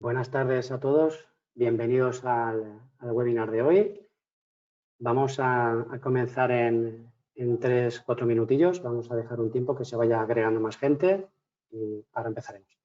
Buenas tardes a todos, bienvenidos al webinar de hoy. Vamos a comenzar en 3-4 minutillos, vamos a dejar un tiempo que se vaya agregando más gente y ahora empezaremos.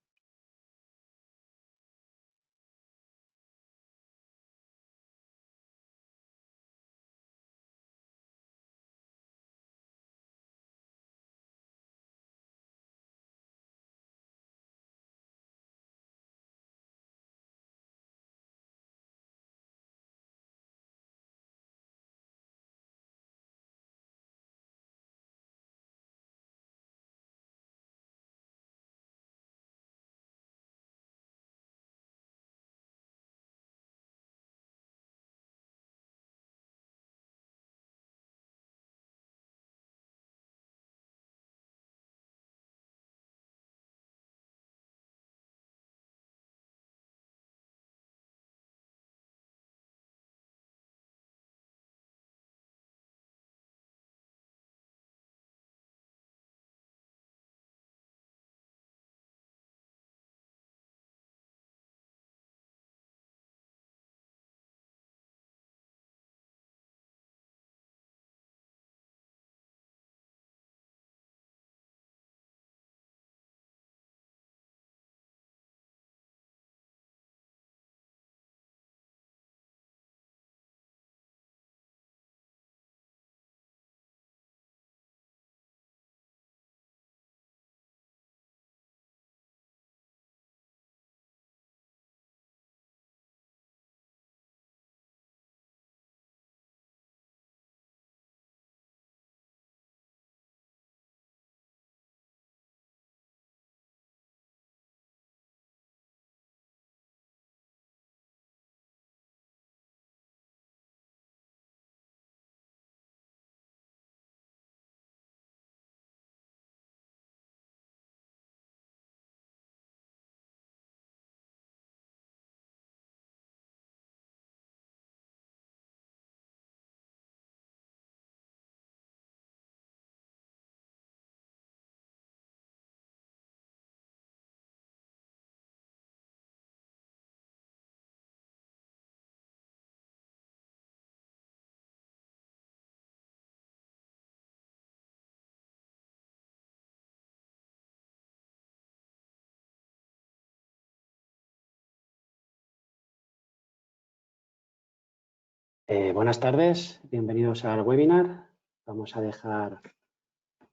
Buenas tardes, bienvenidos al webinar. Vamos a dejar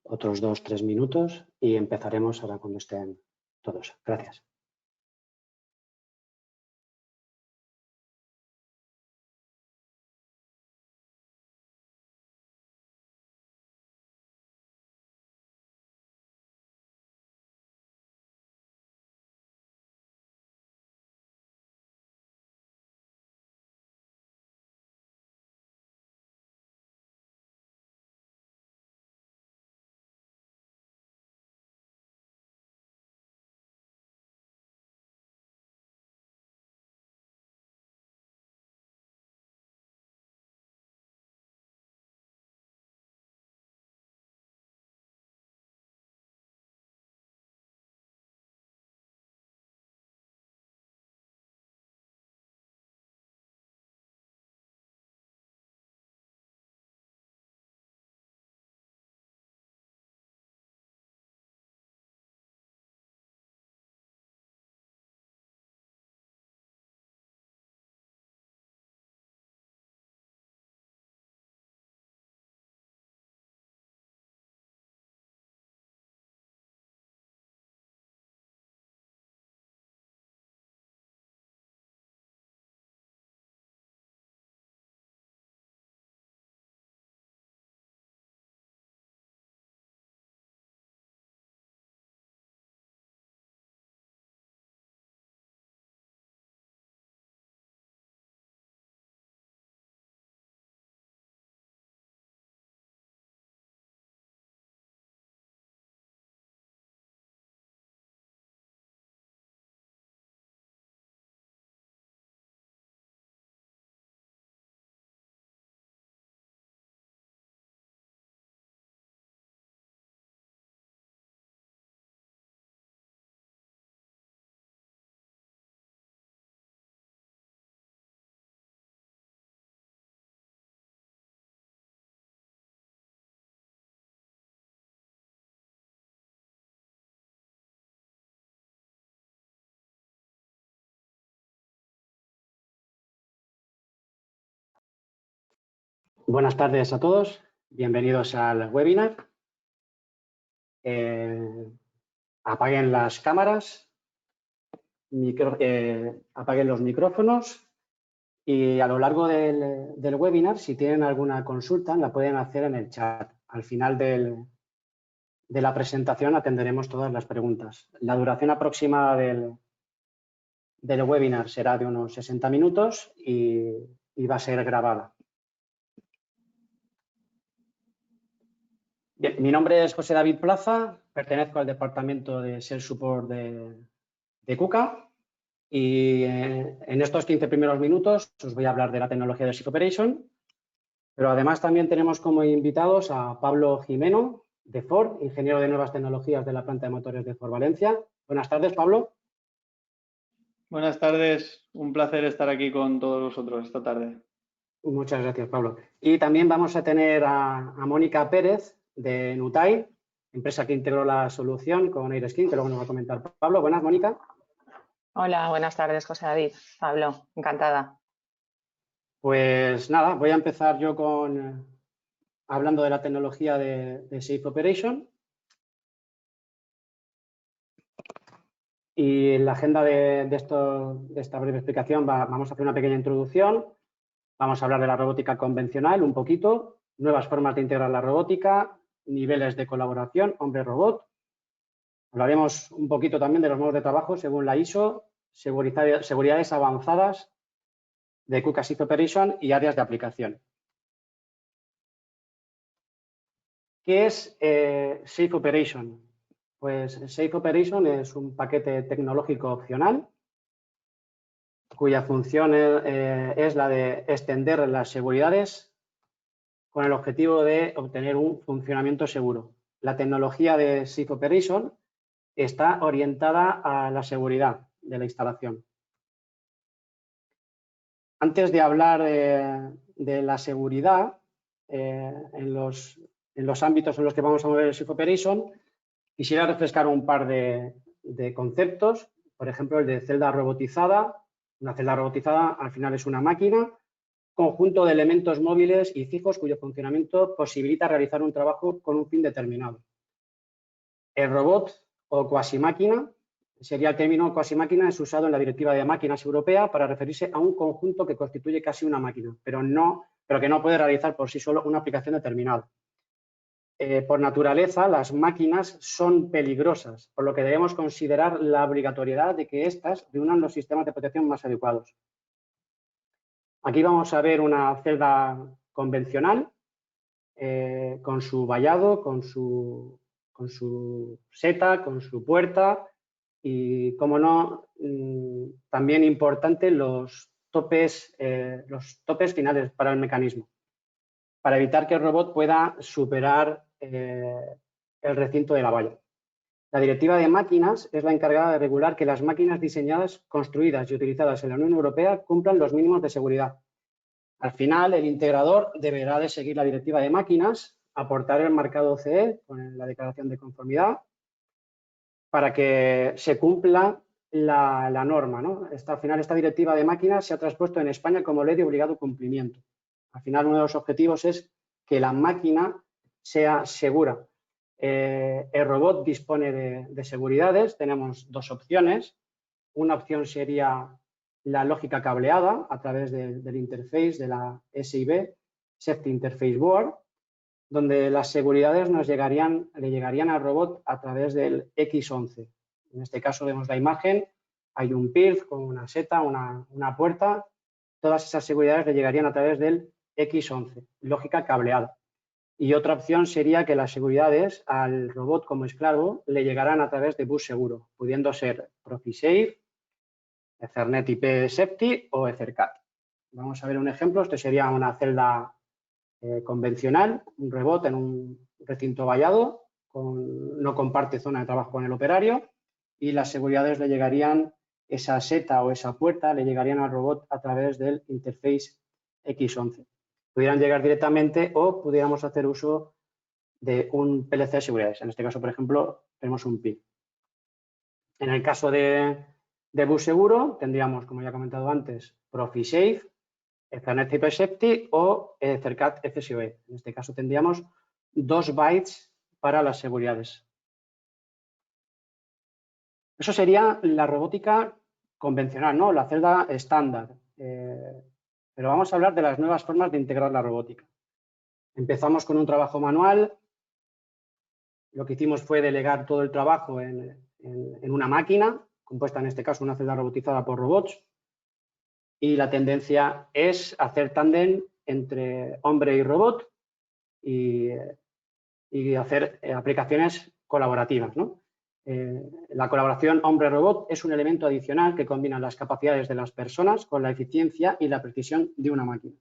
otros 2-3 minutos y empezaremos ahora cuando estén todos. Gracias. Buenas tardes a todos, bienvenidos al webinar. Apaguen las cámaras, apaguen los micrófonos y a lo largo del webinar, si tienen alguna consulta, la pueden hacer en el chat. Al final de la presentación atenderemos todas las preguntas. La duración aproximada del webinar será de unos 60 minutos y va a ser grabada. Bien, mi nombre es José David Plaza, pertenezco al departamento de Sales Support de KUKA y en estos 15 primeros minutos os voy a hablar de la tecnología de Safe Operation, pero además también tenemos como invitados a Pablo Jimeno de Ford, ingeniero de nuevas tecnologías de la planta de motores de Ford Valencia. Buenas tardes, Pablo. Buenas tardes, un placer estar aquí con todos vosotros esta tarde. Muchas gracias, Pablo. Y también vamos a tener a Mónica Pérez de Nutai, empresa que integró la solución con AirSkin, que luego nos va a comentar Pablo. Buenas, Mónica. Hola, buenas tardes, José David. Pablo, encantada. Pues nada, voy a empezar yo hablando de la tecnología de Safe Operation. Y en la agenda de esta breve explicación vamos a hacer una pequeña introducción. Vamos a hablar de la robótica convencional un poquito, nuevas formas de integrar la robótica, niveles de colaboración, hombre-robot. Hablaremos un poquito también de los modos de trabajo según la ISO, seguridades avanzadas de KUKA Safe Operation y áreas de aplicación. ¿Qué es Safe Operation? Pues Safe Operation es un paquete tecnológico opcional cuya función es la de extender las seguridades con el objetivo de obtener un funcionamiento seguro. La tecnología de Safe Operation está orientada a la seguridad de la instalación. Antes de hablar de la seguridad en los ámbitos en los que vamos a mover el Safe Operation, quisiera refrescar un par de conceptos, por ejemplo, el de celda robotizada. Una celda robotizada al final es una máquina, conjunto de elementos móviles y fijos cuyo funcionamiento posibilita realizar un trabajo con un fin determinado. El robot o cuasimáquina, sería el término cuasimáquina, es usado en la Directiva de Máquinas Europea para referirse a un conjunto que constituye casi una máquina, pero que no puede realizar por sí solo una aplicación determinada. Por naturaleza, las máquinas son peligrosas, por lo que debemos considerar la obligatoriedad de que éstas reúnan los sistemas de protección más adecuados. Aquí vamos a ver una celda convencional con su vallado, con su seta, con su puerta y, como no, también importante los topes finales para el mecanismo, para evitar que el robot pueda superar el recinto de la valla. La Directiva de Máquinas es la encargada de regular que las máquinas diseñadas, construidas y utilizadas en la Unión Europea cumplan los mínimos de seguridad. Al final, el integrador deberá de seguir la Directiva de Máquinas, aportar el marcado CE con la declaración de conformidad para que se cumpla la norma, ¿no? Al final, esta Directiva de Máquinas se ha traspuesto en España como ley de obligado cumplimiento. Al final, uno de los objetivos es que la máquina sea segura. El robot dispone de seguridades. Tenemos dos opciones. Una opción sería la lógica cableada a través del interface de la SIB, Safety Interface Board, donde las seguridades le llegarían al robot a través del X11. En este caso vemos la imagen, hay un PIRF con una seta, una puerta. Todas esas seguridades le llegarían a través del X11, lógica cableada. Y otra opción sería que las seguridades al robot como esclavo le llegarán a través de bus seguro, pudiendo ser ProfiSafe, Ethernet IP Safety o EtherCAT. Vamos a ver un ejemplo. Este sería una celda convencional, un robot en un recinto vallado, no comparte zona de trabajo con el operario y las seguridades le llegarían, esa seta o esa puerta le llegarían al robot a través del interface X11. Pudieran llegar directamente o pudiéramos hacer uso de un PLC de seguridades. En este caso, por ejemplo, tenemos un PIN. En el caso de bus seguro, tendríamos, como ya he comentado antes, ProfiSafe, Ethernet Type SEPTI o Ethercat FSOE. En este caso tendríamos 2 bytes para las seguridades. Eso sería la robótica convencional, ¿no? La celda estándar. Pero vamos a hablar de las nuevas formas de integrar la robótica. Empezamos con un trabajo manual. Lo que hicimos fue delegar todo el trabajo en una máquina, compuesta en este caso una celda robotizada por robots. Y la tendencia es hacer tándem entre hombre y robot y hacer aplicaciones colaborativas, ¿no? La colaboración hombre-robot es un elemento adicional que combina las capacidades de las personas con la eficiencia y la precisión de una máquina.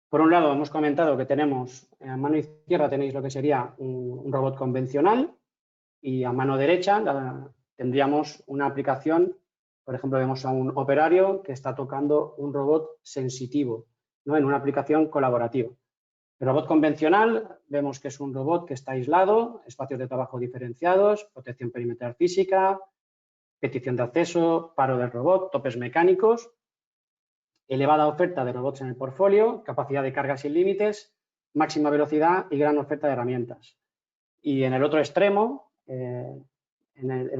Por un lado, hemos comentado que tenemos, a mano izquierda tenéis lo que sería un robot convencional y a mano derecha tendríamos una aplicación. Por ejemplo, vemos a un operario que está tocando un robot sensitivo, ¿no? En una aplicación colaborativa. El robot convencional vemos que es un robot que está aislado, espacios de trabajo diferenciados, protección perimetral física, petición de acceso, paro del robot, topes mecánicos, elevada oferta de robots en el portfolio, capacidad de carga sin límites, máxima velocidad y gran oferta de herramientas. Y en el otro extremo, en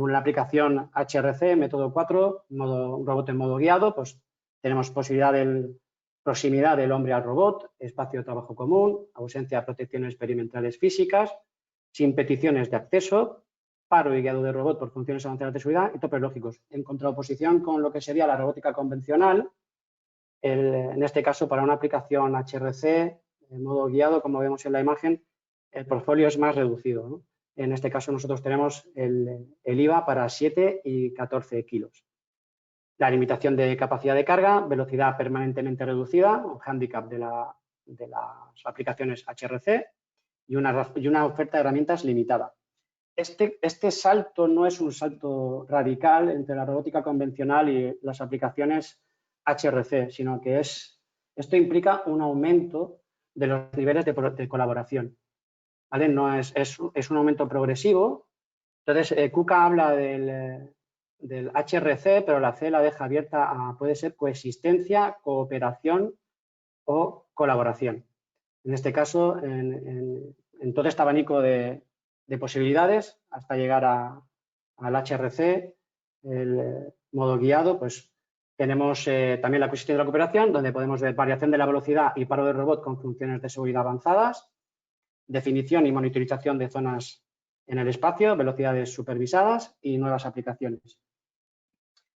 una aplicación HRC, método 4, un robot en modo guiado, pues tenemos posibilidad de proximidad del hombre al robot, espacio de trabajo común, ausencia de protecciones perimetrales físicas, sin peticiones de acceso, paro y guiado de robot por funciones avanzadas de seguridad y topes lógicos, en contraposición con lo que sería la robótica convencional. En este caso, para una aplicación HRC, en modo guiado, como vemos en la imagen, el portfolio es más reducido, ¿no? En este caso, nosotros tenemos el IVA para 7 y 14 kilos. La limitación de capacidad de carga, velocidad permanentemente reducida, un hándicap de las aplicaciones HRC y una oferta de herramientas limitada. Este salto no es un salto radical entre la robótica convencional y las aplicaciones HRC, sino que esto implica un aumento de los niveles de colaboración, ¿vale? No es un aumento progresivo. Entonces, KUKA habla del HRC, pero la C la deja abierta a, puede ser coexistencia, cooperación o colaboración. En este caso, en todo este abanico de posibilidades, hasta llegar al HRC, el modo guiado, pues tenemos también la coexistencia de la cooperación, donde podemos ver variación de la velocidad y paro del robot con funciones de seguridad avanzadas, definición y monitorización de zonas en el espacio, velocidades supervisadas y nuevas aplicaciones.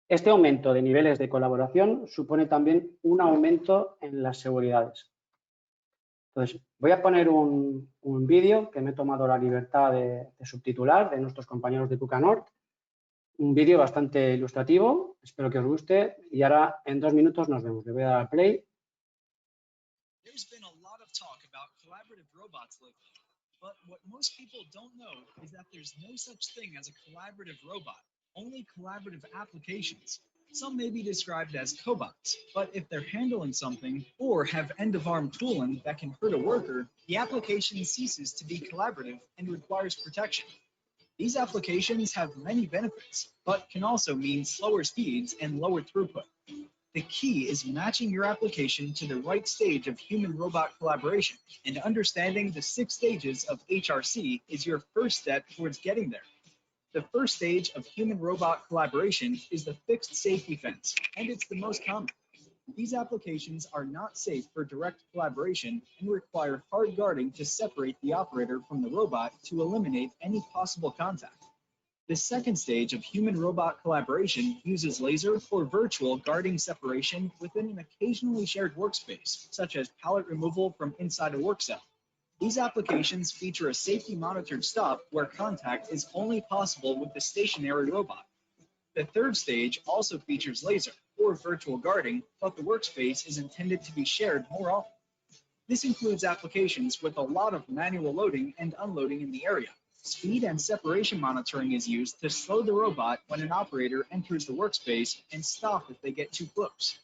Este aumento de niveles de colaboración supone también un aumento en las seguridades. Entonces, voy a poner un vídeo que me he tomado la libertad de subtitular de nuestros compañeros de KUKA Nord. Un vídeo bastante ilustrativo, espero que os guste y ahora en 2 minutos nos vemos. Le voy a dar play. There's been a lot of talk about collaborative robots lately, but what most people don't know is that there's no such thing as a collaborative robot, only collaborative applications. Some may be described as cobots, but if they're handling something or have end-of-arm tooling that can hurt a worker, the application ceases to be collaborative and requires protection. These applications have many benefits, but can also mean slower speeds and lower throughput. The key is matching your application to the right stage of human-robot collaboration, and understanding the 6 stages of HRC is your first step towards getting there. The first stage of human-robot collaboration is the fixed safety fence, and it's the most common. These applications are not safe for direct collaboration and require hard guarding to separate the operator from the robot to eliminate any possible contact. The second stage of human-robot collaboration uses laser or virtual guarding separation within an occasionally shared workspace, such as pallet removal from inside a work cell. These applications feature a safety monitored stop where contact is only possible with the stationary robot. The third stage also features laser or virtual guarding, but the workspace is intended to be shared more often. This includes applications with a lot of manual loading and unloading in the area. Speed and separation monitoring is used to slow the robot when an operator enters the workspace and stop if they get too close.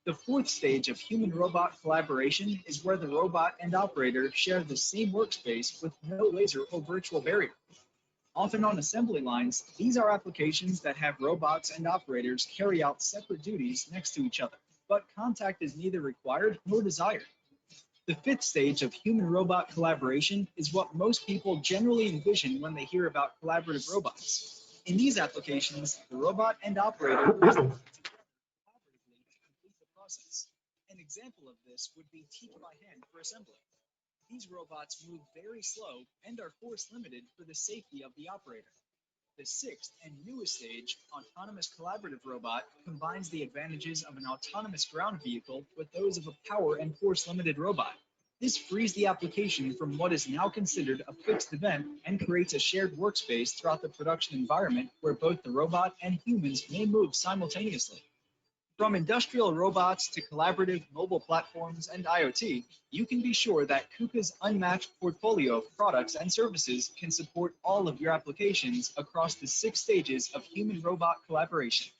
The fourth stage of human-robot collaboration is where the robot and operator share the same workspace with no laser or virtual barrier. Often on assembly lines, these are applications that have robots and operators carry out separate duties next to each other, but contact is neither required nor desired. The fifth stage of human-robot collaboration is what most people generally envision when they hear about collaborative robots. In these applications, the robot and operator work together collaboratively to complete the process. An example of this would be teeth by hand for assembly. These robots move very slow and are force limited for the safety of the operator. The sixth and newest stage, autonomous collaborative robot, combines the advantages of an autonomous ground vehicle with those of a power and force limited robot. This frees the application from what is now considered a fixed event and creates a shared workspace throughout the production environment where both the robot and humans may move simultaneously. From industrial robots to collaborative mobile platforms and IoT, you can be sure that KUKA's unmatched portfolio of products and services can support all of your applications across the 6 stages of human-robot collaboration.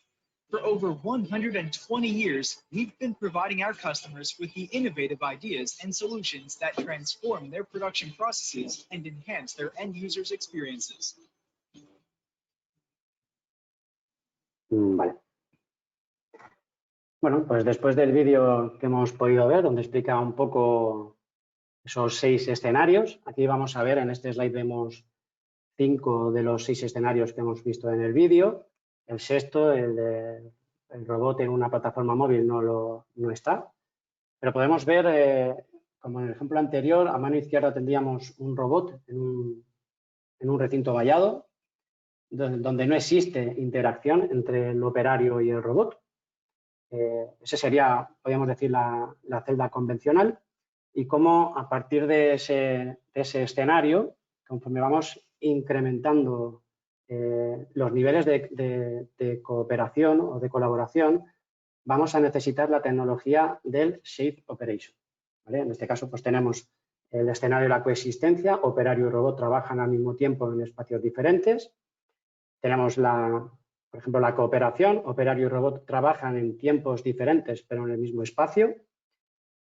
For over 120 years, we've been providing our customers with the innovative ideas and solutions that transform their production processes and enhance their end users' experiences. Vale. Bueno, pues después del vídeo que hemos podido ver, donde explica un poco esos 6 escenarios, aquí vamos a ver, en este slide vemos 5 de los 6 escenarios que hemos visto en el vídeo. El sexto, el robot en una plataforma móvil, no está. Pero podemos ver, como en el ejemplo anterior, a mano izquierda tendríamos un robot en un recinto vallado, donde no existe interacción entre el operario y el robot. Ese sería, podríamos decir, la celda convencional, y cómo a partir de ese escenario, conforme vamos incrementando los niveles de cooperación o de colaboración, vamos a necesitar la tecnología del Shared Operation, ¿vale? En este caso, pues tenemos el escenario de la coexistencia, operario y robot trabajan al mismo tiempo en espacios diferentes. Tenemos por ejemplo, la cooperación, operario y robot trabajan en tiempos diferentes, pero en el mismo espacio.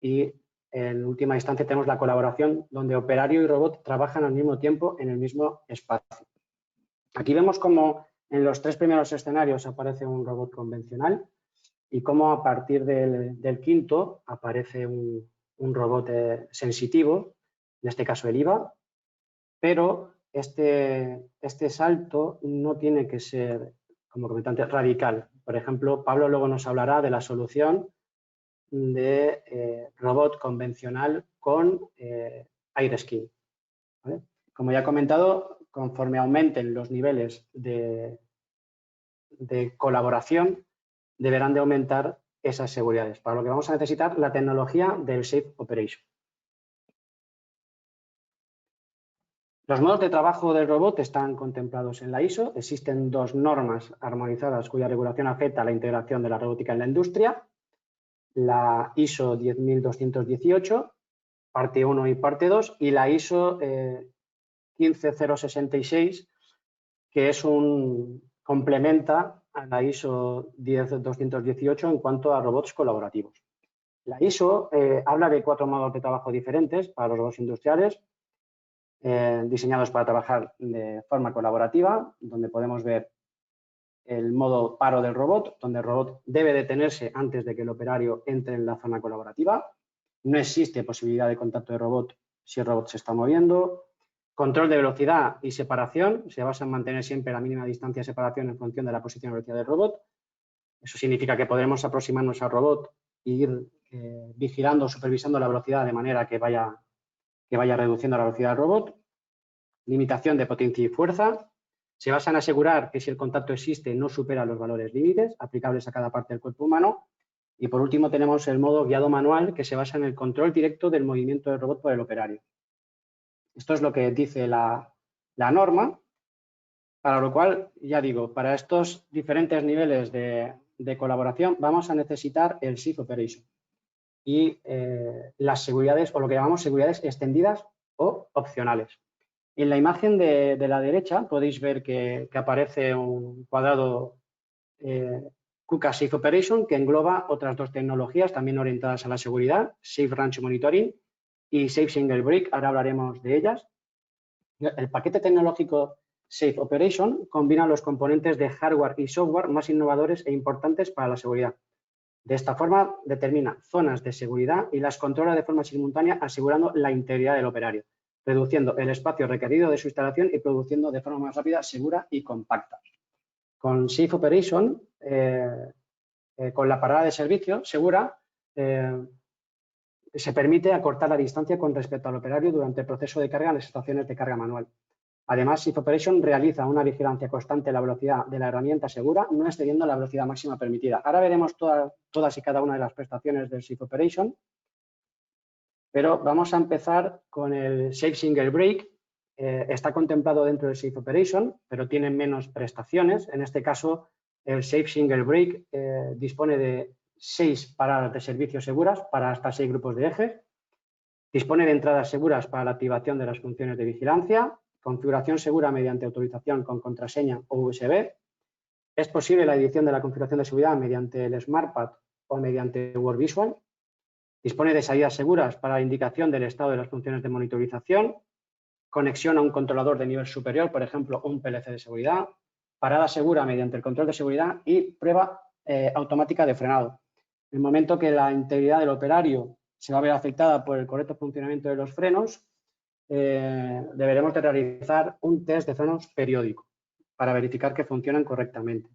Y en última instancia tenemos la colaboración, donde operario y robot trabajan al mismo tiempo en el mismo espacio. Aquí vemos cómo en los 3 primeros escenarios aparece un robot convencional y cómo a partir del quinto aparece un robot sensitivo, en este caso el IVA, pero este salto no tiene que ser, como comentante, radical. Por ejemplo, Pablo luego nos hablará de la solución de robot convencional con AirSkin, ¿vale? Como ya he comentado, conforme aumenten los niveles de colaboración, deberán de aumentar esas seguridades, para lo que vamos a necesitar la tecnología del Shared Operation. Los modos de trabajo del robot están contemplados en la ISO. Existen 2 normas armonizadas cuya regulación afecta a la integración de la robótica en la industria. La ISO 10218, parte 1 y parte 2, y la ISO 15066, que complementa a la ISO 10218 en cuanto a robots colaborativos. La ISO habla de 4 modos de trabajo diferentes para los robots industriales, diseñados para trabajar de forma colaborativa, donde podemos ver el modo paro del robot, donde el robot debe detenerse antes de que el operario entre en la zona colaborativa. No existe posibilidad de contacto de robot si el robot se está moviendo. Control de velocidad y separación, se basa en mantener siempre la mínima distancia de separación en función de la posición y velocidad del robot. Eso significa que podremos aproximarnos al robot e ir vigilando, supervisando la velocidad de manera que vaya reduciendo la velocidad del robot. Limitación de potencia y fuerza. Se basa en asegurar que si el contacto existe no supera los valores límites aplicables a cada parte del cuerpo humano. Y por último tenemos el modo guiado manual, que se basa en el control directo del movimiento del robot por el operario. Esto es lo que dice la norma, para lo cual, ya digo, para estos diferentes niveles de colaboración vamos a necesitar el Shared Operation y las seguridades, o lo que llamamos seguridades extendidas o opcionales. En la imagen de la derecha podéis ver que aparece un cuadrado KUKA Shared Operation, que engloba otras 2 tecnologías también orientadas a la seguridad, Safe Range Monitoring y Safe Single Brick. Ahora hablaremos de ellas. El paquete tecnológico Safe Operation combina los componentes de hardware y software más innovadores e importantes para la seguridad. De esta forma, determina zonas de seguridad y las controla de forma simultánea, asegurando la integridad del operario, reduciendo el espacio requerido de su instalación y produciendo de forma más rápida, segura y compacta. Con Safe Operation, con la parada de servicio segura, se permite acortar la distancia con respecto al operario durante el proceso de carga en las estaciones de carga manual. Además, Safe Operation realiza una vigilancia constante de la velocidad de la herramienta segura, no excediendo la velocidad máxima permitida. Ahora veremos todas y cada una de las prestaciones del Safe Operation, pero vamos a empezar con el Safe Single Break. Está contemplado dentro del Safe Operation, pero tiene menos prestaciones. En este caso, el Safe Single Break dispone de 6 paradas de servicio seguras para hasta 6 grupos de ejes. Dispone de entradas seguras para la activación de las funciones de vigilancia, configuración segura mediante autorización con contraseña o USB. Es posible la edición de la configuración de seguridad mediante el SmartPad o mediante WorkVisual. Dispone de salidas seguras para la indicación del estado de las funciones de monitorización, conexión a un controlador de nivel superior, por ejemplo, un PLC de seguridad, parada segura mediante el control de seguridad y prueba automática de frenado. En el momento que la integridad del operario se va a ver afectada por el correcto funcionamiento de los frenos, deberemos de realizar un test de frenos periódico para verificar que funcionan correctamente.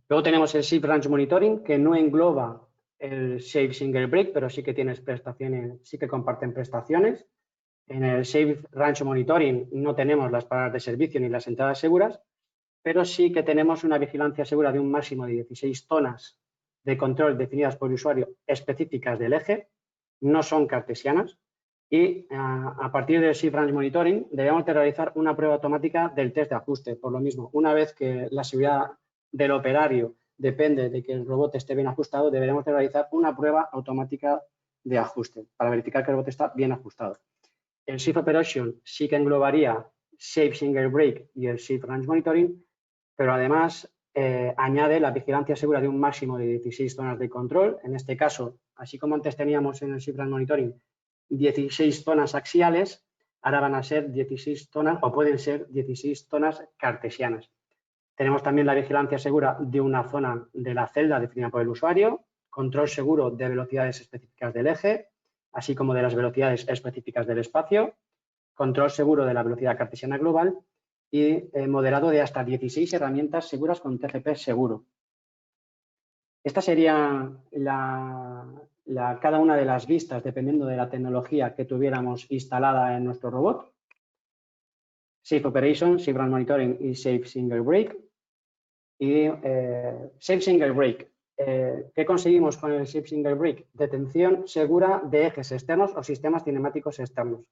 Luego tenemos el Safe Range Monitoring, que no engloba el Safe Single Break, pero sí que tiene prestaciones, sí que comparten prestaciones. En el Safe Range Monitoring no tenemos las paradas de servicio ni las entradas seguras, pero sí que tenemos una vigilancia segura de un máximo de 16 zonas de control definidas por el usuario específicas del eje, no son cartesianas, y a partir del Safe Range Monitoring debemos de realizar una prueba automática del test de ajuste. Por lo mismo, una vez que la seguridad del operario depende de que el robot esté bien ajustado, deberemos de realizar una prueba automática de ajuste para verificar que el robot está bien ajustado. El Safe Operation sí que englobaría Safe Single Break y el Safe Range Monitoring, pero además añade la vigilancia segura de un máximo de 16 zonas de control. En este caso, así como antes teníamos en el Safe Range Monitoring 16 zonas axiales, ahora van a ser 16 zonas o pueden ser 16 zonas cartesianas. Tenemos también la vigilancia segura de una zona de la celda definida por el usuario, control seguro de velocidades específicas del eje, así como de las velocidades específicas del espacio, control seguro de la velocidad cartesiana global y moderado de hasta 16 herramientas seguras con TCP seguro. Esta sería cada una de las vistas dependiendo de la tecnología que tuviéramos instalada en nuestro robot. Safe Operation, Safe Range Monitoring y Safe Single Break. Y Safe Single Break. ¿Qué conseguimos con el Safe Single Break? Detención segura de ejes externos o sistemas cinemáticos externos.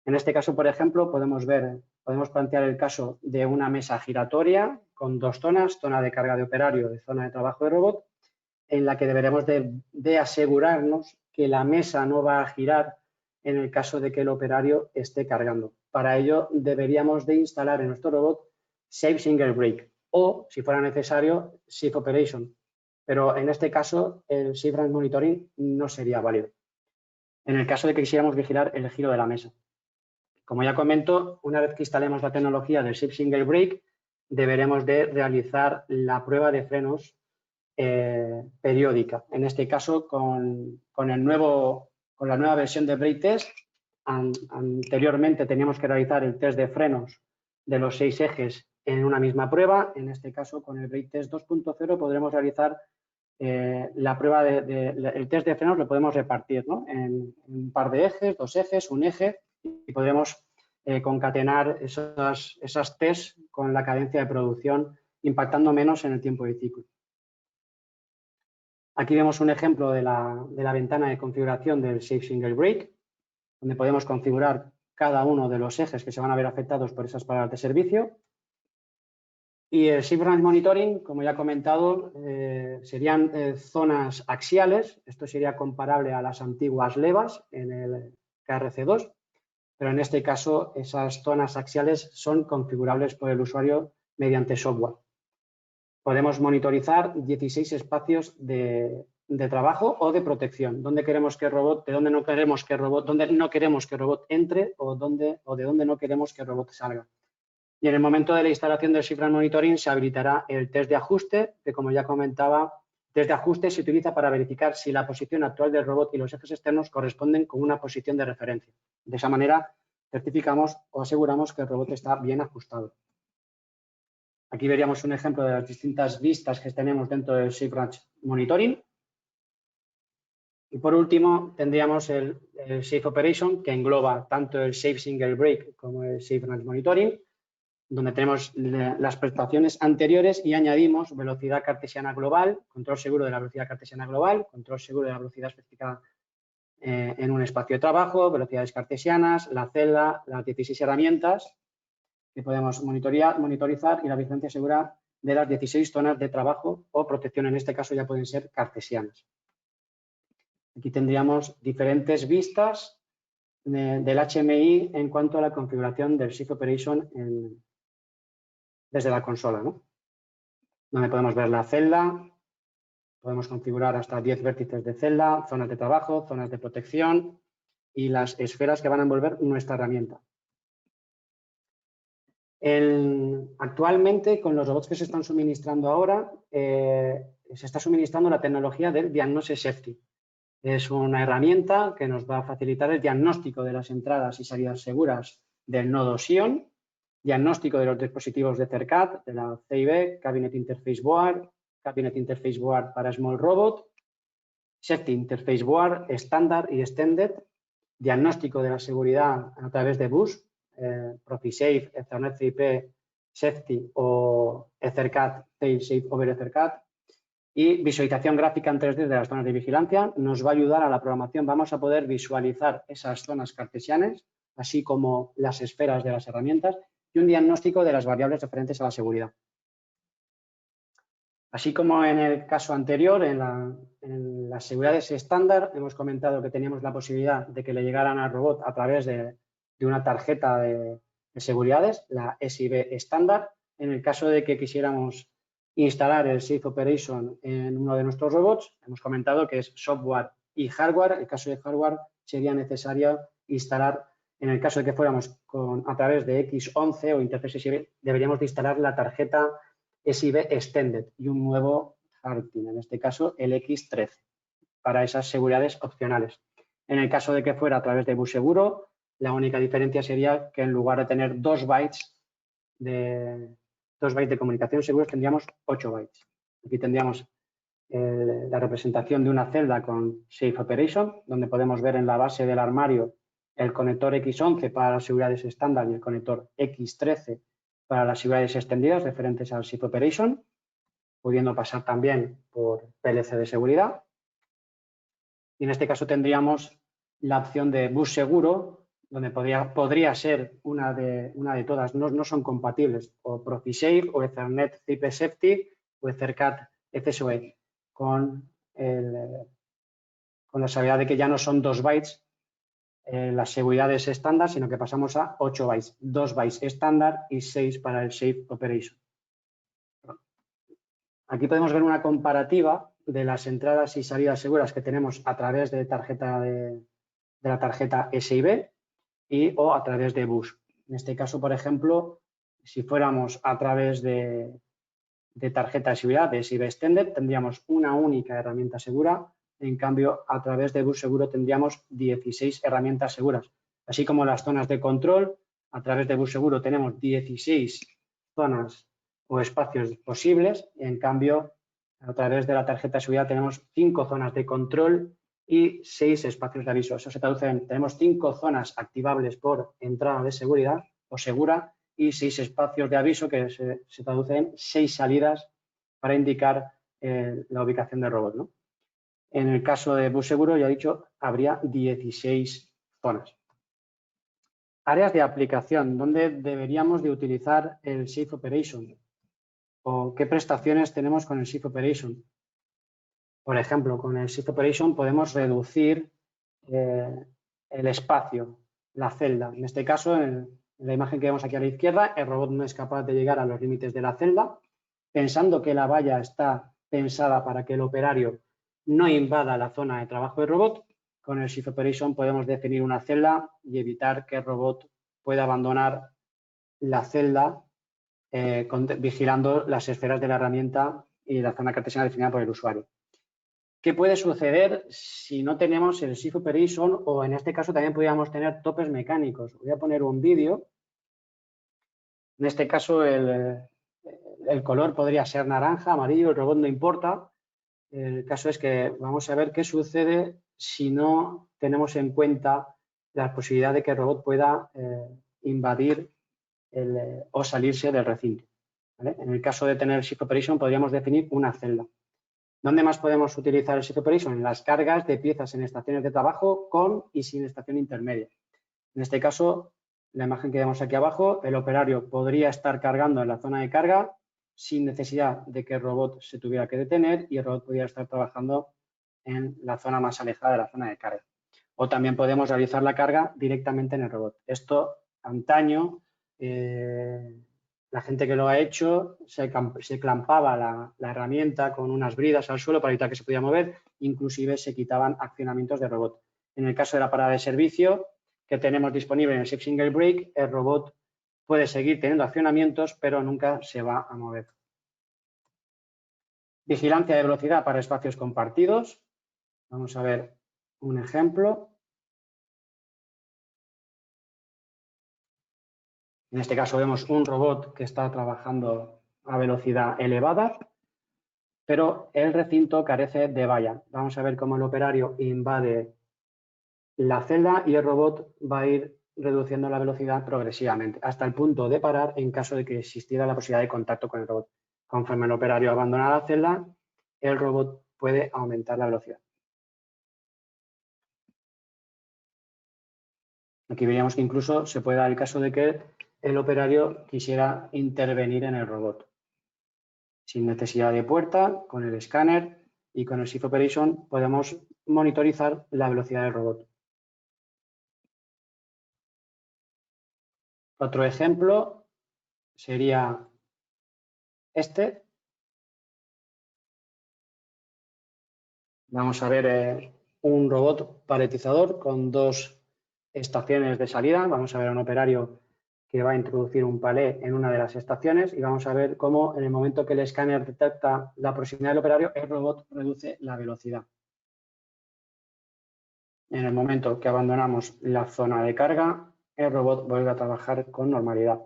En este caso, por ejemplo, podemos plantear el caso de una mesa giratoria con 2 zonas, zona de carga de operario y zona de trabajo de robot, en la que deberemos de asegurarnos que la mesa no va a girar en el caso de que el operario esté cargando. Para ello, deberíamos de instalar en nuestro robot Safe Single Break o, si fuera necesario, Safe Operation. Pero en este caso, el Safe Range Monitoring no sería válido en el caso de que quisiéramos vigilar el giro de la mesa. Como ya comento, una vez que instalemos la tecnología del Safe Single Break, deberemos de realizar la prueba de frenos periódica. En este caso, con la nueva versión de Brake Test, anteriormente teníamos que realizar el test de frenos de los 6 ejes en una misma prueba. En este caso, con el Brake Test 2.0 podremos realizar la prueba el test de frenos, lo podemos repartir, ¿no?, en un par de ejes, 2 ejes, un eje, y podremos concatenar esas tests con la cadencia de producción, impactando menos en el tiempo de ciclo. Aquí vemos un ejemplo de la ventana de configuración del Safe Single Break, donde podemos configurar cada uno de los ejes que se van a ver afectados por esas paradas de servicio. Y el Safe Range Monitoring, como ya he comentado, serían zonas axiales. Esto sería comparable a las antiguas levas en el KRC2, pero en este caso esas zonas axiales son configurables por el usuario mediante software. Podemos monitorizar 16 espacios de de trabajo o de protección. ¿Dónde queremos que el robot, de dónde no queremos que el robot, dónde no queremos que el robot entre o de dónde no queremos que el robot salga? Y en el momento de la instalación del SafeRun Monitoring se habilitará el test de ajuste, que como ya comentaba, test de ajuste se utiliza para verificar si la posición actual del robot y los ejes externos corresponden con una posición de referencia. De esa manera certificamos o aseguramos que el robot está bien ajustado. Aquí veríamos un ejemplo de las distintas vistas que tenemos dentro del SafeRun Monitoring. Y por último, tendríamos el Safe Operation, que engloba tanto el Safe Single Break como el SafeRun Monitoring, donde tenemos las prestaciones anteriores y añadimos velocidad cartesiana global, control seguro de la velocidad cartesiana global, control seguro de la velocidad especificada en un espacio de trabajo, velocidades cartesianas, la celda, las 16 herramientas que podemos monitorizar y la vigilancia segura de las 16 zonas de trabajo o protección, en este caso ya pueden ser cartesianas. Aquí tendríamos diferentes vistas del HMI en cuanto a la configuración del Safe Operation desde la consola, ¿no? Donde podemos ver la celda, podemos configurar hasta 10 vértices de celda, zonas de trabajo, zonas de protección y las esferas que van a envolver nuestra herramienta. Actualmente, con los robots que se están suministrando ahora, se está suministrando la tecnología del Diagnosis Safety. Es una herramienta que nos va a facilitar el diagnóstico de las entradas y salidas seguras del nodo Xeon, diagnóstico de los dispositivos de CERCAT, de la CIB, Cabinet Interface Board, Cabinet Interface Board para Small Robot, Safety Interface Board, estándar y extended, diagnóstico de la seguridad a través de bus, ProfiSafe, Ethernet CIP, Safety o EtherCAT, Failsafe over EtherCAT, y visualización gráfica en 3D de las zonas de vigilancia. Nos va a ayudar a la programación. Vamos a poder visualizar esas zonas cartesianas, así como las esferas de las herramientas y un diagnóstico de las variables referentes a la seguridad. Así como en el caso anterior, en las seguridades estándar, hemos comentado que teníamos la posibilidad de que le llegaran al robot a través de una tarjeta de seguridades, la SIB estándar. En el caso de que quisiéramos instalar el Safe Operation en uno de nuestros robots, hemos comentado que es software y hardware. En el caso de hardware sería necesario instalar, en el caso de que fuéramos a través de X11 o interface SIB, deberíamos de instalar la tarjeta SIB Extended y un nuevo hardware, en este caso el X13, para esas seguridades opcionales. En el caso de que fuera a través de bus seguro, la única diferencia sería que en lugar de tener 2 bytes de comunicación seguros, tendríamos 8 bytes. Aquí tendríamos la representación de una celda con Safe Operation, donde podemos ver en la base del armario el conector X11 para las seguridades estándar y el conector X13 para las seguridades extendidas referentes al Safe Operation, pudiendo pasar también por PLC de seguridad. Y en este caso tendríamos la opción de bus seguro, donde podría ser una de todas, no son compatibles, o ProfiSafe, o Ethernet CIP Safety, o EtherCAT FSOE, con la salvedad de que ya no son 2 bytes las seguridades estándar, sino que pasamos a 8 bytes, 2 bytes estándar y 6 para el Safe Operation. Aquí podemos ver una comparativa de las entradas y salidas seguras que tenemos a través de la tarjeta SIB o a través de bus. En este caso, por ejemplo, si fuéramos a través de tarjeta de seguridad, de SIB Extended, tendríamos una única herramienta segura. En cambio, a través de bus seguro tendríamos 16 herramientas seguras. Así como las zonas de control, a través de bus seguro tenemos 16 zonas o espacios posibles. En cambio, a través de la tarjeta de seguridad tenemos 5 zonas de control y 6 espacios de aviso. Eso se traduce en, tenemos 5 zonas activables por entrada de seguridad o segura y 6 espacios de aviso que se traduce en 6 salidas para indicar la ubicación del robot, ¿no? En el caso de bus seguro, ya he dicho, habría 16 zonas. Áreas de aplicación, ¿dónde deberíamos de utilizar el Safe Operation? ¿O qué prestaciones tenemos con el Safe Operation? Por ejemplo, con el Safe Operation podemos reducir el espacio, la celda. En este caso, en la imagen que vemos aquí a la izquierda, el robot no es capaz de llegar a los límites de la celda, pensando que la valla está pensada para que el operario no invada la zona de trabajo del robot, con el Shift Operation podemos definir una celda y evitar que el robot pueda abandonar la celda vigilando las esferas de la herramienta y la zona cartesiana definida por el usuario. ¿Qué puede suceder si no tenemos el Shift Operation o en este caso también podríamos tener topes mecánicos? Voy a poner un vídeo. En este caso el color podría ser naranja, amarillo, el robot no importa. El caso es que vamos a ver qué sucede si no tenemos en cuenta la posibilidad de que el robot pueda invadir o salirse del recinto, ¿vale? En el caso de tener Shift Operation podríamos definir una celda. ¿Dónde más podemos utilizar el Shift Operation? En las cargas de piezas en estaciones de trabajo con y sin estación intermedia. En este caso, la imagen que vemos aquí abajo, el operario podría estar cargando en la zona de carga sin necesidad de que el robot se tuviera que detener y el robot podría estar trabajando en la zona más alejada de la zona de carga. O también podemos realizar la carga directamente en el robot. Esto, antaño, la gente que lo ha hecho se clampaba la herramienta con unas bridas al suelo para evitar que se pudiera mover, inclusive se quitaban accionamientos de robot. En el caso de la parada de servicio que tenemos disponible en el Shift Single Brake, el robot puede seguir teniendo accionamientos, pero nunca se va a mover. Vigilancia de velocidad para espacios compartidos. Vamos a ver un ejemplo. En este caso vemos un robot que está trabajando a velocidad elevada, pero el recinto carece de valla. Vamos a ver cómo el operario invade la celda y el robot va a ir reduciendo la velocidad progresivamente hasta el punto de parar en caso de que existiera la posibilidad de contacto con el robot. Conforme el operario abandona la celda, el robot puede aumentar la velocidad. Aquí veríamos que incluso se puede dar el caso de que el operario quisiera intervenir en el robot. Sin necesidad de puerta, con el escáner y con el Shift Operation podemos monitorizar la velocidad del robot. Otro ejemplo sería este. Vamos a ver un robot paletizador con dos estaciones de salida. Vamos a ver a un operario que va a introducir un palé en una de las estaciones y vamos a ver cómo en el momento que el escáner detecta la proximidad del operario, el robot reduce la velocidad. En el momento que abandonamos la zona de carga, el robot vuelve a trabajar con normalidad.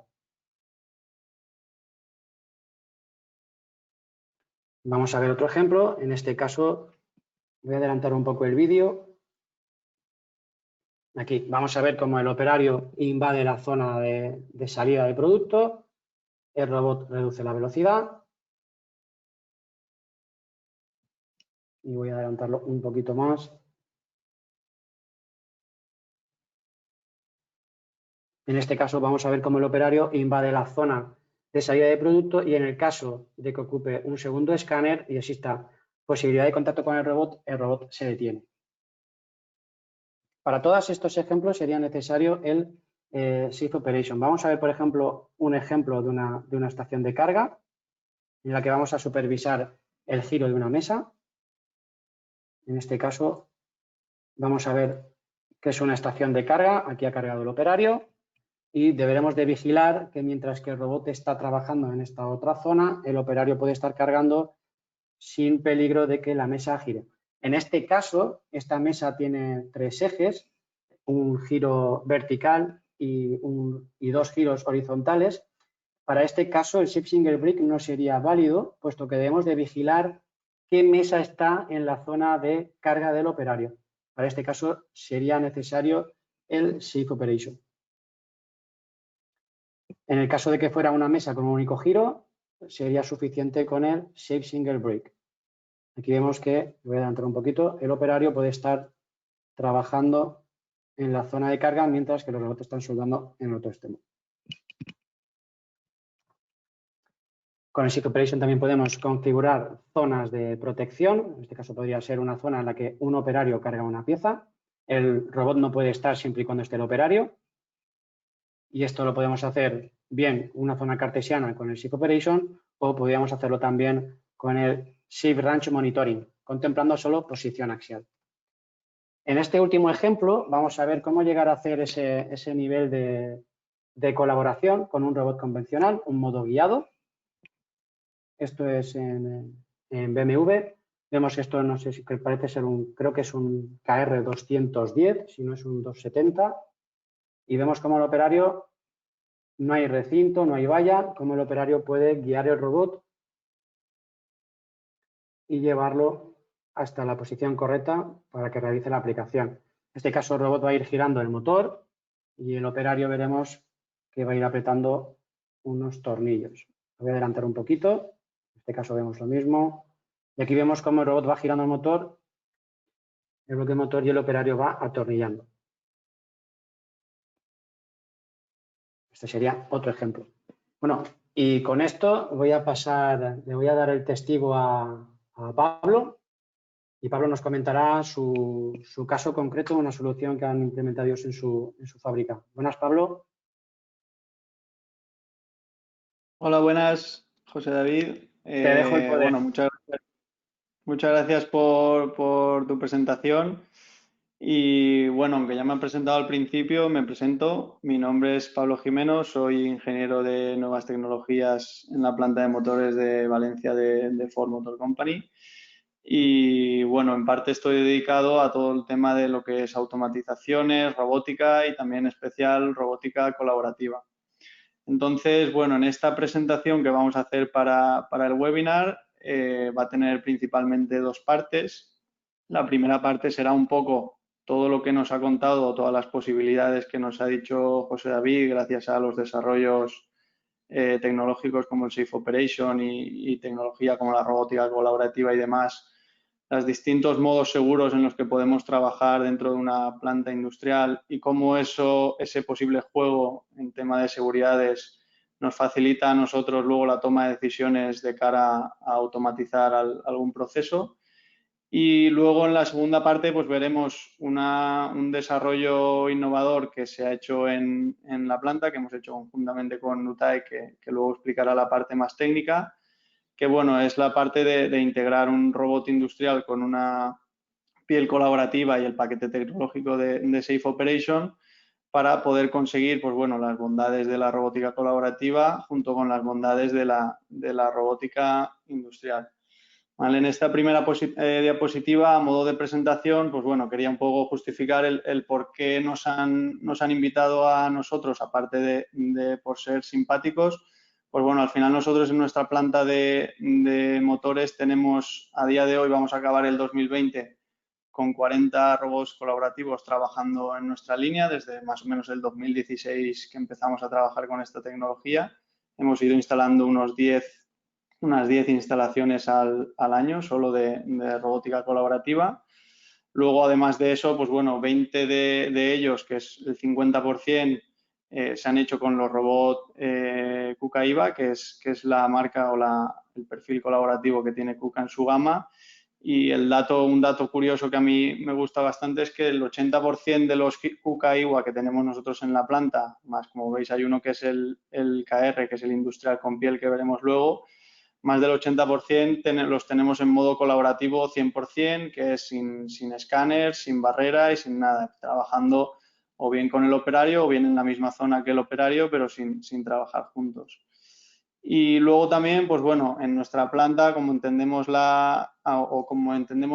Vamos a ver otro ejemplo. En este caso, voy a adelantar un poco el vídeo. Aquí vamos a ver cómo el operario invade la zona de salida de producto. El robot reduce la velocidad. Y voy a adelantarlo un poquito más. En este caso vamos a ver cómo el operario invade la zona de salida de producto y en el caso de que ocupe un segundo escáner y exista posibilidad de contacto con el robot se detiene. Para todos estos ejemplos sería necesario el Shift Operation. Vamos a ver, por ejemplo, un ejemplo de una estación de carga en la que vamos a supervisar el giro de una mesa. En este caso vamos a ver que es una estación de carga. Aquí ha cargado el operario. Y deberemos de vigilar que mientras que el robot está trabajando en esta otra zona, el operario puede estar cargando sin peligro de que la mesa gire. En este caso, esta mesa tiene tres ejes, un giro vertical y dos giros horizontales. Para este caso, el Shift Single Brake no sería válido, puesto que debemos de vigilar qué mesa está en la zona de carga del operario. Para este caso, sería necesario el Shift Operation. En el caso de que fuera una mesa con un único giro, sería suficiente con el Shift Single Brake. Aquí vemos que, voy a adelantar un poquito, el operario puede estar trabajando en la zona de carga mientras que los robots están soldando en el otro extremo. Con el Shift Operation también podemos configurar zonas de protección. En este caso podría ser una zona en la que un operario carga una pieza. El robot no puede estar siempre y cuando esté el operario. Y esto lo podemos hacer bien una zona cartesiana con el Shift Operation o podríamos hacerlo también con el Shift Range Monitoring. contemplando solo posición axial. En este último ejemplo vamos a ver cómo llegar a hacer ese nivel de colaboración con un robot convencional, un modo guiado. Esto es en BMW. Vemos que esto no sé si parece ser creo que es un KR210, si no es un 270. Y vemos cómo el operario, no hay recinto, no hay valla, cómo el operario puede guiar el robot y llevarlo hasta la posición correcta para que realice la aplicación. En este caso el robot va a ir girando el motor y el operario veremos que va a ir apretando unos tornillos. Voy a adelantar un poquito. En este caso vemos lo mismo. Y aquí vemos cómo el robot va girando el motor, el bloque motor y el operario va atornillando. Este sería otro ejemplo. Bueno, y con esto voy a pasar, le voy a dar el testigo a Pablo y Pablo nos comentará su caso concreto, una solución que han implementado ellos en su fábrica. Buenas, Pablo. Hola, buenas, José David. Te dejo el poder. Bueno, muchas gracias por tu presentación. Y bueno, aunque ya me han presentado al principio, me presento. Mi nombre es Pablo Jimeno, soy ingeniero de nuevas tecnologías en la planta de motores de Valencia de Ford Motor Company. Y bueno, en parte estoy dedicado a todo el tema de lo que es automatizaciones, robótica y también en especial robótica colaborativa. Entonces, bueno, en esta presentación que vamos a hacer para el webinar va a tener principalmente dos partes. La primera parte será un poco todo lo que nos ha contado, todas las posibilidades que nos ha dicho José David gracias a los desarrollos tecnológicos como el Safe Operation y tecnología como la robótica colaborativa y demás, los distintos modos seguros en los que podemos trabajar dentro de una planta industrial y cómo ese posible juego en tema de seguridades nos facilita a nosotros luego la toma de decisiones de cara a automatizar algún proceso. Y luego en la segunda parte pues veremos un desarrollo innovador que se ha hecho en la planta, que hemos hecho conjuntamente con Nutai, que luego explicará la parte más técnica, que bueno, es la parte de integrar un robot industrial con una piel colaborativa y el paquete tecnológico de Safe Operation para poder conseguir pues bueno, las bondades de la robótica colaborativa junto con las bondades de la robótica industrial. Vale, en esta primera diapositiva, a modo de presentación, pues bueno, quería un poco justificar el por qué nos han invitado a nosotros, aparte de por ser simpáticos. Pues bueno, al final nosotros en nuestra planta de motores tenemos, a día de hoy vamos a acabar el 2020 con 40 robots colaborativos trabajando en nuestra línea desde más o menos el 2016 que empezamos a trabajar con esta tecnología. Hemos ido instalando unas 10 instalaciones al año solo de robótica colaborativa. Luego, además de eso, pues bueno, 20 de ellos, que es el 50%, se han hecho con los robots KUKA IVA, que es la marca o el perfil colaborativo que tiene KUKA en su gama. Y un dato curioso que a mí me gusta bastante es que el 80% de los KUKA IWA que tenemos nosotros en la planta, más como veis hay uno que es el KR, que es el industrial con piel que veremos luego, más del 80% los tenemos en modo colaborativo 100%, que es sin escáner, sin barrera y sin nada, trabajando o bien con el operario o bien en la misma zona que el operario, pero sin trabajar juntos. Y luego también, pues bueno, en nuestra planta, como entendemos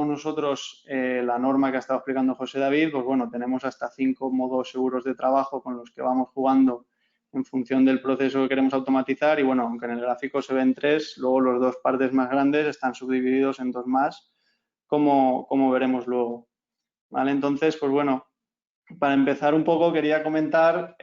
nosotros la norma que ha estado explicando José David, pues bueno, tenemos hasta 5 modos seguros de trabajo con los que vamos jugando en función del proceso que queremos automatizar y bueno, aunque en el gráfico se ven 3, luego los dos partes más grandes están subdivididos en 2 más, como veremos luego. ¿Vale? Entonces, pues bueno, para empezar un poco quería comentar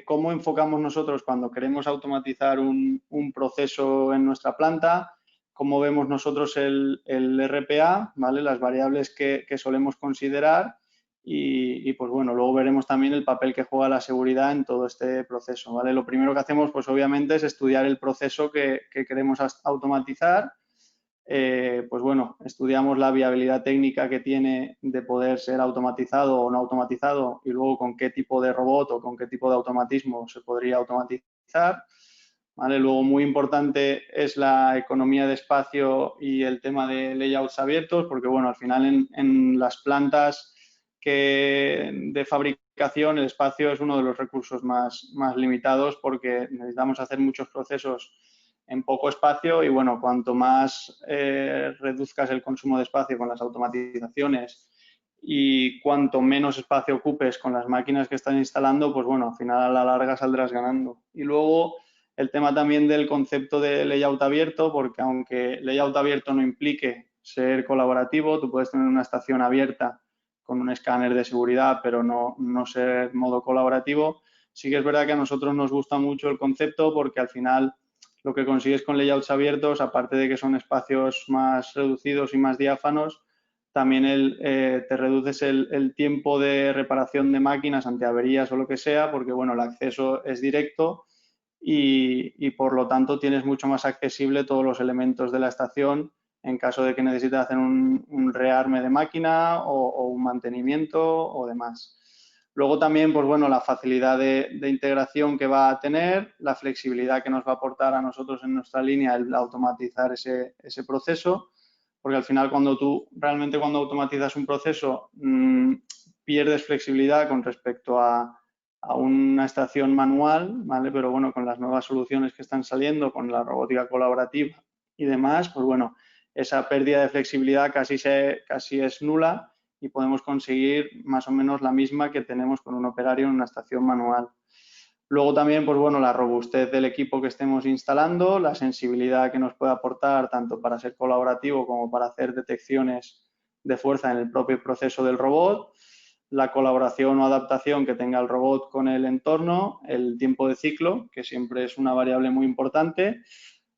cómo enfocamos nosotros cuando queremos automatizar un proceso en nuestra planta, cómo vemos nosotros el RPA, ¿vale? Las variables que solemos considerar y pues bueno, luego veremos también el papel que juega la seguridad en todo este proceso, ¿vale? Lo primero que hacemos pues obviamente es estudiar el proceso que queremos automatizar. Pues bueno, estudiamos la viabilidad técnica que tiene de poder ser automatizado o no automatizado y luego con qué tipo de robot o con qué tipo de automatismo se podría automatizar. ¿vale? Luego, muy importante es la economía de espacio y el tema de layouts abiertos, porque bueno, al final en las plantas de fabricación el espacio es uno de los recursos más limitados, porque necesitamos hacer muchos procesos en poco espacio y bueno, cuanto más reduzcas el consumo de espacio con las automatizaciones y cuanto menos espacio ocupes con las máquinas que estás instalando, pues bueno, al final a la larga saldrás ganando. Y luego el tema también del concepto de layout abierto, porque aunque layout abierto no implique ser colaborativo, tú puedes tener una estación abierta con un escáner de seguridad, pero no ser modo colaborativo. Sí que es verdad que a nosotros nos gusta mucho el concepto, porque al final lo que consigues con layouts abiertos, aparte de que son espacios más reducidos y más diáfanos, también te reduces el tiempo de reparación de máquinas ante averías o lo que sea, porque bueno, el acceso es directo y por lo tanto tienes mucho más accesible todos los elementos de la estación en caso de que necesites hacer un rearme de máquina o un mantenimiento o demás. Luego también, pues bueno, la facilidad de integración que va a tener, la flexibilidad que nos va a aportar a nosotros en nuestra línea el automatizar ese proceso, porque al final cuando automatizas un proceso pierdes flexibilidad con respecto a una estación manual, ¿vale? Pero bueno, con las nuevas soluciones que están saliendo, con la robótica colaborativa y demás, pues bueno, esa pérdida de flexibilidad casi es nula y podemos conseguir más o menos la misma que tenemos con un operario en una estación manual. Luego también, pues bueno, la robustez del equipo que estemos instalando, la sensibilidad que nos puede aportar tanto para ser colaborativo como para hacer detecciones de fuerza en el propio proceso del robot, la colaboración o adaptación que tenga el robot con el entorno, el tiempo de ciclo, que siempre es una variable muy importante,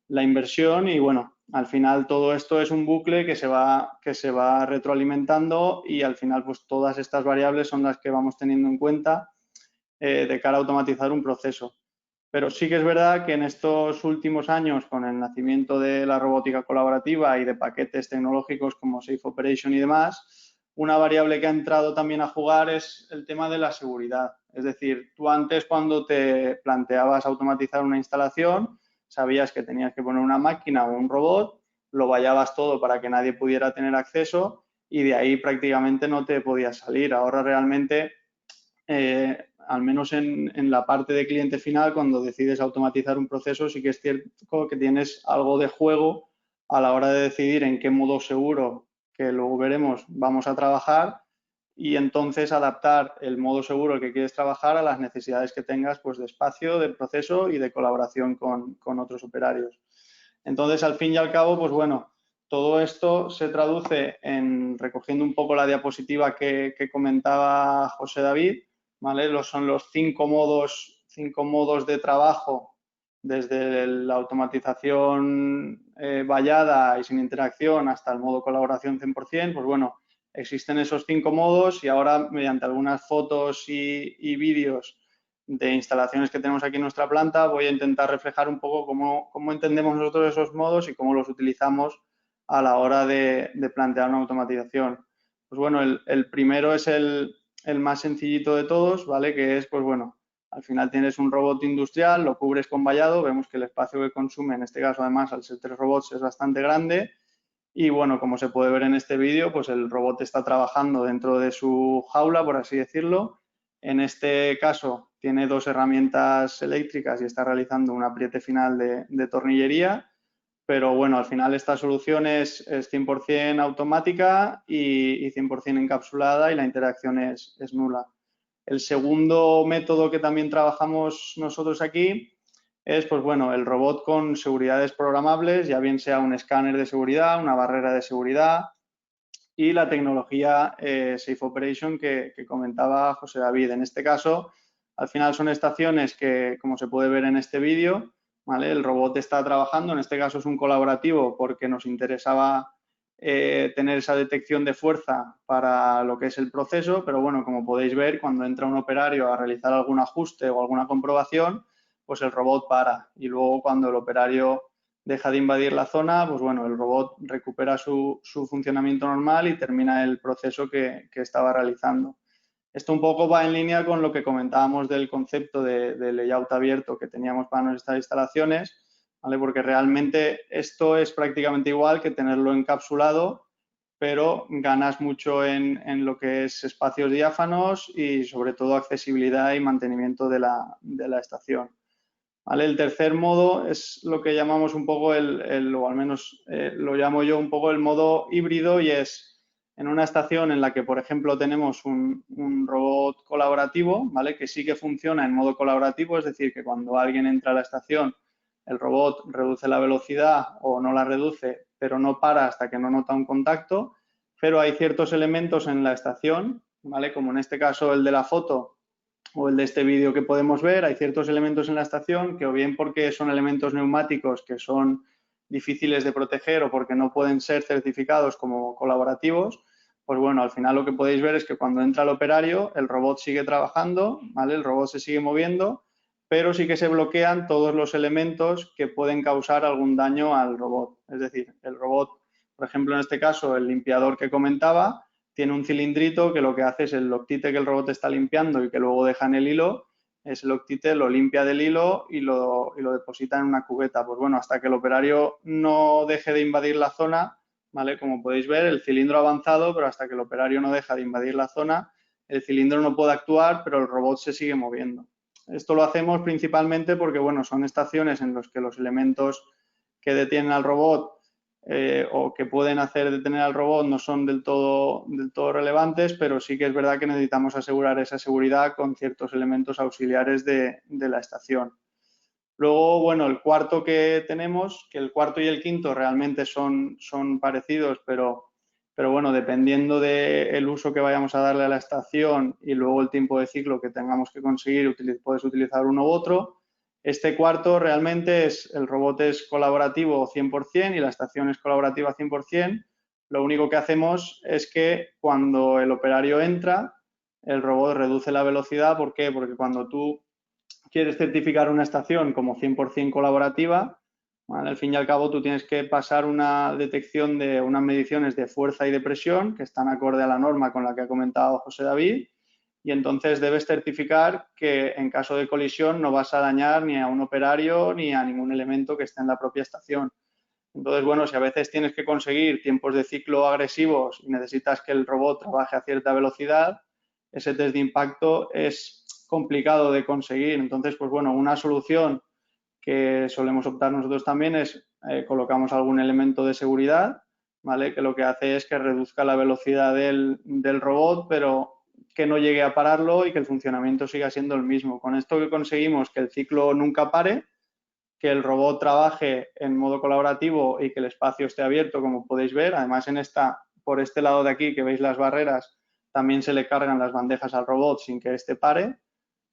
la inversión y bueno, al final todo esto es un bucle que se va retroalimentando y al final pues todas estas variables son las que vamos teniendo en cuenta de cara a automatizar un proceso. Pero sí que es verdad que en estos últimos años, con el nacimiento de la robótica colaborativa y de paquetes tecnológicos como Safe Operation y demás, una variable que ha entrado también a jugar es el tema de la seguridad. Es decir, tú antes cuando te planteabas automatizar una instalación, sabías que tenías que poner una máquina o un robot, lo vallabas todo para que nadie pudiera tener acceso y de ahí prácticamente no te podías salir. Ahora realmente al menos en la parte de cliente final, cuando decides automatizar un proceso, sí que es cierto que tienes algo de juego a la hora de decidir en qué modo seguro, que luego veremos, vamos a trabajar y entonces adaptar el modo seguro que quieres trabajar a las necesidades que tengas pues, de espacio, de proceso y de colaboración con otros operarios. Entonces, al fin y al cabo, pues bueno, todo esto se traduce en, recogiendo un poco la diapositiva que comentaba José David, ¿vale? Son los cinco modos de trabajo, desde la automatización vallada y sin interacción hasta el modo colaboración 100%, pues bueno, existen esos 5 modos y ahora mediante algunas fotos y vídeos de instalaciones que tenemos aquí en nuestra planta voy a intentar reflejar un poco cómo entendemos nosotros esos modos y cómo los utilizamos a la hora de plantear una automatización. Pues bueno, el primero es el más sencillito de todos, ¿vale? Que es, pues bueno, al final tienes un robot industrial, lo cubres con vallado, vemos que el espacio que consume, en este caso además al ser 3 robots, es bastante grande y bueno, como se puede ver en este vídeo, pues el robot está trabajando dentro de su jaula, por así decirlo. En este caso tiene 2 herramientas eléctricas y está realizando un apriete final de tornillería. Pero bueno, al final esta solución es 100% automática y 100% encapsulada y la interacción es nula. El segundo método que también trabajamos nosotros aquí es, pues bueno, el robot con seguridades programables, ya bien sea un escáner de seguridad, una barrera de seguridad y la tecnología Safe Operation que comentaba José David. En este caso, al final son estaciones que, como se puede ver en este vídeo, ¿vale? El robot está trabajando, en este caso es un colaborativo porque nos interesaba tener esa detección de fuerza para lo que es el proceso, pero bueno, como podéis ver, cuando entra un operario a realizar algún ajuste o alguna comprobación, pues el robot para y luego cuando el operario deja de invadir la zona, pues bueno, el robot recupera su funcionamiento normal y termina el proceso que estaba realizando. Esto un poco va en línea con lo que comentábamos del concepto de layout abierto que teníamos para nuestras instalaciones, ¿vale? Porque realmente esto es prácticamente igual que tenerlo encapsulado, pero ganas mucho en lo que es espacios diáfanos y sobre todo accesibilidad y mantenimiento de la estación. ¿Vale? El tercer modo es lo que llamamos un poco o al menos lo llamo yo un poco el modo híbrido, y es en una estación en la que, por ejemplo, tenemos un robot colaborativo, ¿vale? Que sí que funciona en modo colaborativo, es decir, que cuando alguien entra a la estación, el robot reduce la velocidad o no la reduce, pero no para hasta que no nota un contacto, pero hay ciertos elementos en la estación, ¿vale? Como en este caso el de la foto o el de este vídeo que podemos ver, hay ciertos elementos en la estación que, o bien porque son elementos neumáticos que son difíciles de proteger o porque no pueden ser certificados como colaborativos, pues bueno, al final lo que podéis ver es que cuando entra el operario, el robot sigue trabajando, ¿vale? El robot se sigue moviendo, pero sí que se bloquean todos los elementos que pueden causar algún daño al robot. Es decir, el robot, por ejemplo, en este caso, el limpiador que comentaba, tiene un cilindrito que lo que hace es el loctite que el robot está limpiando y que luego deja en el hilo, ese loctite lo limpia del hilo y lo deposita en una cubeta. Pues bueno, hasta que el operario no deje de invadir la zona, ¿vale? Como podéis ver, el cilindro ha avanzado, pero hasta que el operario no deja de invadir la zona, el cilindro no puede actuar, pero el robot se sigue moviendo. Esto lo hacemos principalmente porque, bueno, son estaciones en las que los elementos que detienen al robot o que pueden hacer detener al robot no son del todo relevantes, pero sí que es verdad que necesitamos asegurar esa seguridad con ciertos elementos auxiliares de la estación. Luego, bueno, el cuarto que tenemos, que el cuarto y el quinto realmente son parecidos, pero bueno, dependiendo del uso que vayamos a darle a la estación y luego el tiempo de ciclo que tengamos que conseguir, puedes utilizar uno u otro. Este cuarto realmente el robot es colaborativo 100% y la estación es colaborativa 100%. Lo único que hacemos es que cuando el operario entra, el robot reduce la velocidad. ¿Por qué? Porque cuando tú quieres certificar una estación como 100% colaborativa, ¿vale? Al fin y al cabo tú tienes que pasar una detección de unas mediciones de fuerza y de presión que están acorde a la norma con la que ha comentado José David, y entonces debes certificar que en caso de colisión no vas a dañar ni a un operario ni a ningún elemento que esté en la propia estación. Entonces, bueno, si a veces tienes que conseguir tiempos de ciclo agresivos y necesitas que el robot trabaje a cierta velocidad, ese test de impacto es complicado de conseguir. Entonces, pues bueno, una solución que solemos optar nosotros también es colocamos algún elemento de seguridad, ¿vale? Que lo que hace es que reduzca la velocidad del robot, pero que no llegue a pararlo y que el funcionamiento siga siendo el mismo. Con esto que conseguimos que el ciclo nunca pare, que el robot trabaje en modo colaborativo y que el espacio esté abierto, como podéis ver. Además, por este lado de aquí, que veis las barreras, también se le cargan las bandejas al robot sin que éste pare,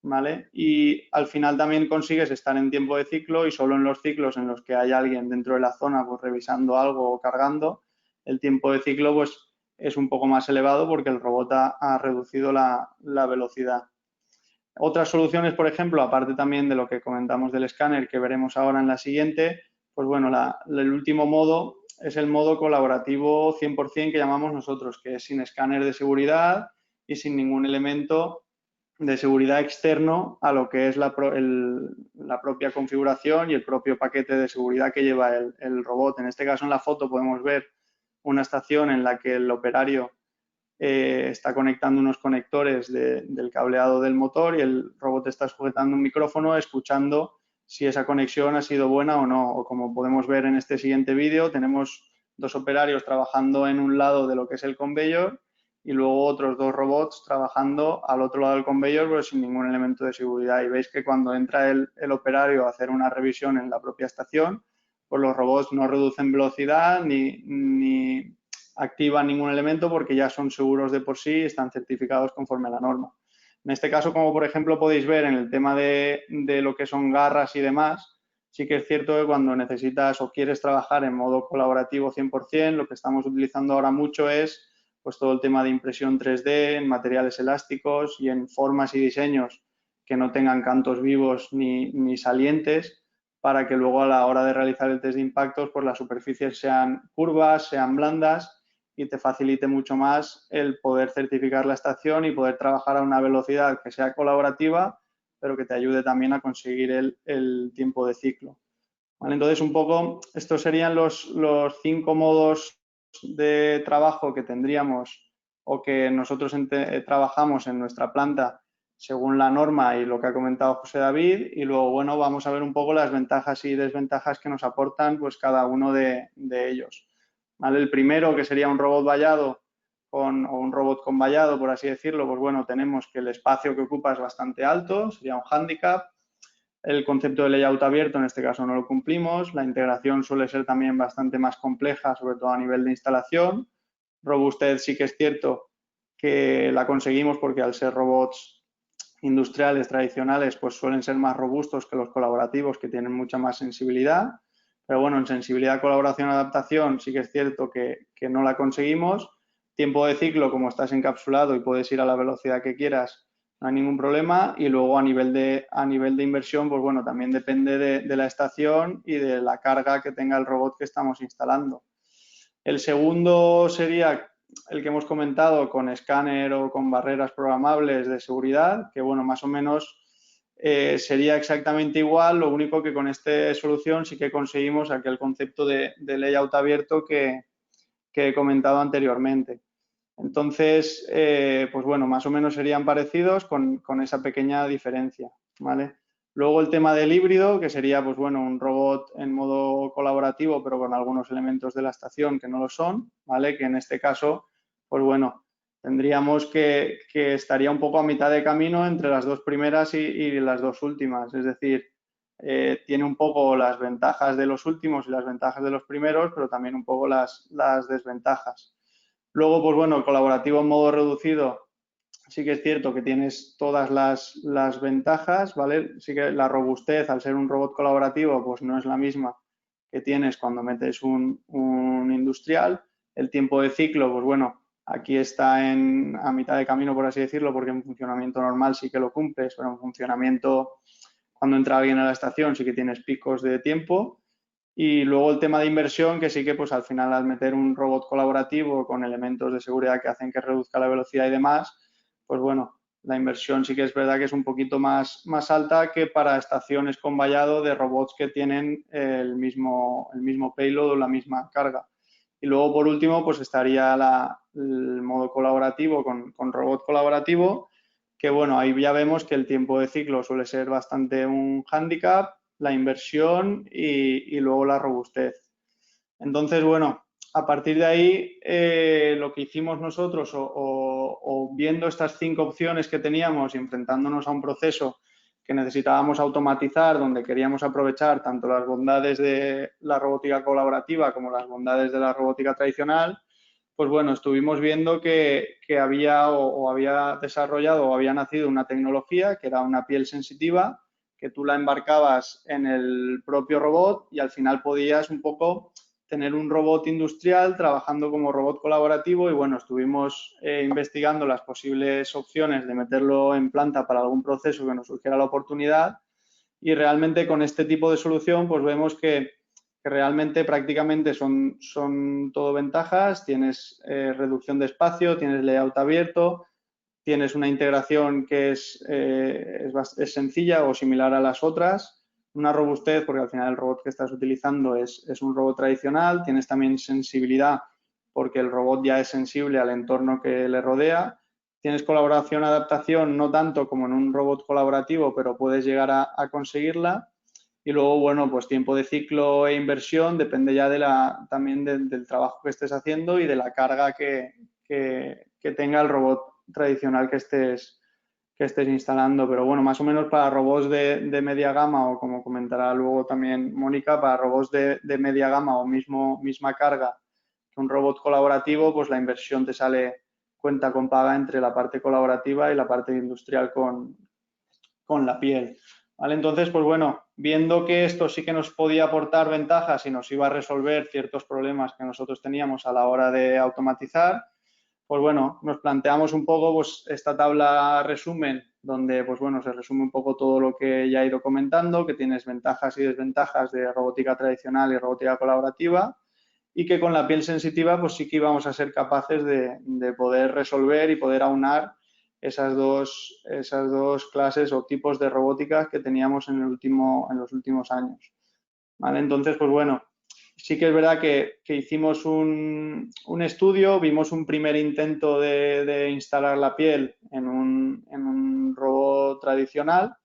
¿vale? Y al final también consigues estar en tiempo de ciclo, y solo en los ciclos en los que hay alguien dentro de la zona pues revisando algo o cargando, el tiempo de ciclo pues es un poco más elevado porque el robot ha reducido la velocidad. Otras soluciones, por ejemplo, aparte también de lo que comentamos del escáner que veremos ahora en la siguiente, pues bueno, el último modo es el modo colaborativo 100% que llamamos nosotros, que es sin escáner de seguridad y sin ningún elemento de seguridad externo a lo que es la propia configuración y el propio paquete de seguridad que lleva el robot. En este caso, en la foto podemos ver una estación en la que el operario está conectando unos conectores del cableado del motor y el robot está sujetando un micrófono escuchando si esa conexión ha sido buena o no. O como podemos ver en este siguiente vídeo, tenemos dos operarios trabajando en un lado de lo que es el conveyor y luego otros dos robots trabajando al otro lado del conveyor, pero sin ningún elemento de seguridad. Y veis que cuando entra el operario a hacer una revisión en la propia estación, pues los robots no reducen velocidad ni activan ningún elemento porque ya son seguros de por sí y están certificados conforme a la norma. En este caso, como por ejemplo podéis ver en el tema de lo que son garras y demás, sí que es cierto que cuando necesitas o quieres trabajar en modo colaborativo 100%, lo que estamos utilizando ahora mucho es pues todo el tema de impresión 3D en materiales elásticos y en formas y diseños que no tengan cantos vivos ni salientes, para que luego a la hora de realizar el test de impactos pues las superficies sean curvas, sean blandas y te facilite mucho más el poder certificar la estación y poder trabajar a una velocidad que sea colaborativa, pero que te ayude también a conseguir el tiempo de ciclo. ¿Vale? Entonces, un poco, estos serían los 5 modos de trabajo que tendríamos o que nosotros trabajamos en nuestra planta según la norma y lo que ha comentado José David, y luego, bueno, vamos a ver un poco las ventajas y desventajas que nos aportan pues cada uno de ellos. ¿Vale? El primero, que sería un robot vallado o un robot con vallado, por así decirlo, pues bueno, tenemos que el espacio que ocupa es bastante alto, sería un hándicap. El concepto de layout abierto en este caso no lo cumplimos. La integración suele ser también bastante más compleja, sobre todo a nivel de instalación. Robustez sí que es cierto que la conseguimos porque al ser robots industriales tradicionales pues suelen ser más robustos que los colaborativos, que tienen mucha más sensibilidad. Pero bueno, en sensibilidad, colaboración, adaptación sí que es cierto que no la conseguimos. Tiempo de ciclo, como estás encapsulado y puedes ir a la velocidad que quieras, no hay ningún problema. Y luego a nivel de inversión, pues bueno, también depende de la estación y de la carga que tenga el robot que estamos instalando. El segundo sería el que hemos comentado con escáner o con barreras programables de seguridad, que bueno, más o menos sería exactamente igual, lo único que con esta solución sí que conseguimos aquel concepto de layout abierto que he comentado anteriormente. Entonces, pues bueno, más o menos serían parecidos con esa pequeña diferencia, ¿vale? Luego el tema del híbrido, que sería, pues bueno, un robot en modo colaborativo, pero con algunos elementos de la estación que no lo son, ¿vale? Que en este caso, pues bueno, tendríamos que estaría un poco a mitad de camino entre las dos primeras y las dos últimas. Es decir, tiene un poco las ventajas de los últimos y las ventajas de los primeros, pero también un poco las desventajas. Luego, pues bueno, el colaborativo en modo reducido, sí que es cierto que tienes todas las ventajas, ¿vale? Sí que la robustez, al ser un robot colaborativo, pues no es la misma que tienes cuando metes un industrial. El tiempo de ciclo, pues bueno, aquí está a mitad de camino, por así decirlo, porque en funcionamiento normal sí que lo cumples, pero en funcionamiento, cuando entra alguien a la estación, sí que tienes picos de tiempo. Y luego el tema de inversión, que sí que pues al final al meter un robot colaborativo con elementos de seguridad que hacen que reduzca la velocidad y demás, pues bueno, la inversión sí que es verdad que es un poquito más alta que para estaciones con vallado de robots que tienen el mismo payload o la misma carga. Y luego, por último, pues estaría el modo colaborativo con robot colaborativo, que bueno, ahí ya vemos que el tiempo de ciclo suele ser bastante un hándicap, la inversión y luego la robustez. Entonces, bueno, a partir de ahí, lo que hicimos nosotros o viendo estas 5 opciones que teníamos y enfrentándonos a un proceso que necesitábamos automatizar, donde queríamos aprovechar tanto las bondades de la robótica colaborativa como las bondades de la robótica tradicional, pues bueno, estuvimos viendo que había había desarrollado o había nacido una tecnología que era una piel sensitiva, que tú la embarcabas en el propio robot y al final podías un poco tener un robot industrial trabajando como robot colaborativo y bueno, estuvimos investigando las posibles opciones de meterlo en planta para algún proceso que nos surgiera la oportunidad y realmente con este tipo de solución pues vemos que realmente prácticamente son todo ventajas, tienes reducción de espacio, tienes layout abierto, tienes una integración que es sencilla o similar a las otras, una robustez, porque al final el robot que estás utilizando es un robot tradicional, tienes también sensibilidad, porque el robot ya es sensible al entorno que le rodea, tienes colaboración, adaptación, no tanto como en un robot colaborativo, pero puedes llegar a conseguirla. Y luego, bueno, pues tiempo de ciclo e inversión depende ya también del trabajo que estés haciendo y de la carga que tenga el robot tradicional que estés instalando. Pero bueno, más o menos para robots de media gama o como comentará luego también Mónica, para robots de media gama o misma carga que un robot colaborativo, pues la inversión te sale cuenta con paga entre la parte colaborativa y la parte industrial con la piel. ¿Vale? Entonces, pues bueno, viendo que esto sí que nos podía aportar ventajas y nos iba a resolver ciertos problemas que nosotros teníamos a la hora de automatizar, pues bueno, nos planteamos un poco pues esta tabla resumen donde pues bueno, se resume un poco todo lo que ya he ido comentando, que tienes ventajas y desventajas de robótica tradicional y robótica colaborativa y que con la piel sensitiva pues sí que íbamos a ser capaces de poder resolver y poder aunar esas dos clases o tipos de robótica que teníamos en los últimos años. ¿Vale? Entonces, pues bueno, sí que es verdad que hicimos un estudio, vimos un primer intento de instalar la piel en un robot tradicional,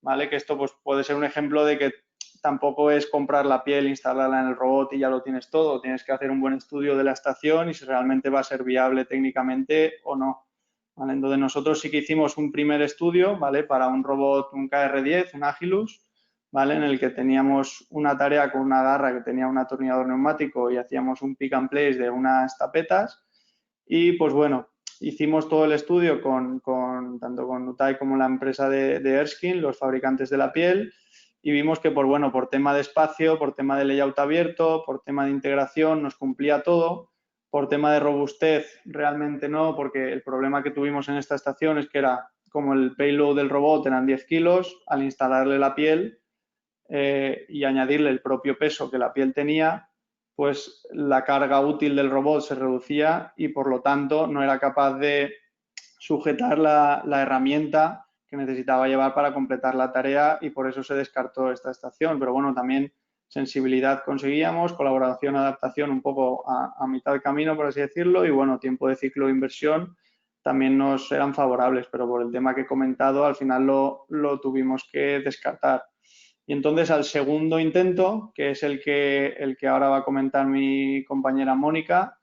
¿vale? Que esto pues, puede ser un ejemplo de que tampoco es comprar la piel, instalarla en el robot y ya lo tienes todo. Tienes que hacer un buen estudio de la estación y si realmente va a ser viable técnicamente o no. ¿Vale? Entonces nosotros sí que hicimos un primer estudio, ¿vale? Para un robot, un KR10, un Agilus, ¿vale? En el que teníamos una tarea con una garra que tenía un atornillador neumático y hacíamos un pick and place de unas tapetas y pues bueno, hicimos todo el estudio tanto con Nutai como la empresa de Erskine, los fabricantes de la piel, y vimos que por tema de espacio, por tema de layout abierto, por tema de integración nos cumplía todo. Por tema de robustez realmente no, porque el problema que tuvimos en esta estación es que era como el payload del robot eran 10 kilos, al instalarle la piel y añadirle el propio peso que la piel tenía, pues la carga útil del robot se reducía y por lo tanto no era capaz de sujetar la herramienta que necesitaba llevar para completar la tarea y por eso se descartó esta estación. Pero bueno, también sensibilidad conseguíamos, colaboración, adaptación un poco a mitad del camino, por así decirlo, y bueno, tiempo de ciclo de inversión también nos eran favorables, pero por el tema que he comentado, al final lo tuvimos que descartar. Y entonces al segundo intento, que es el que ahora va a comentar mi compañera Mónica,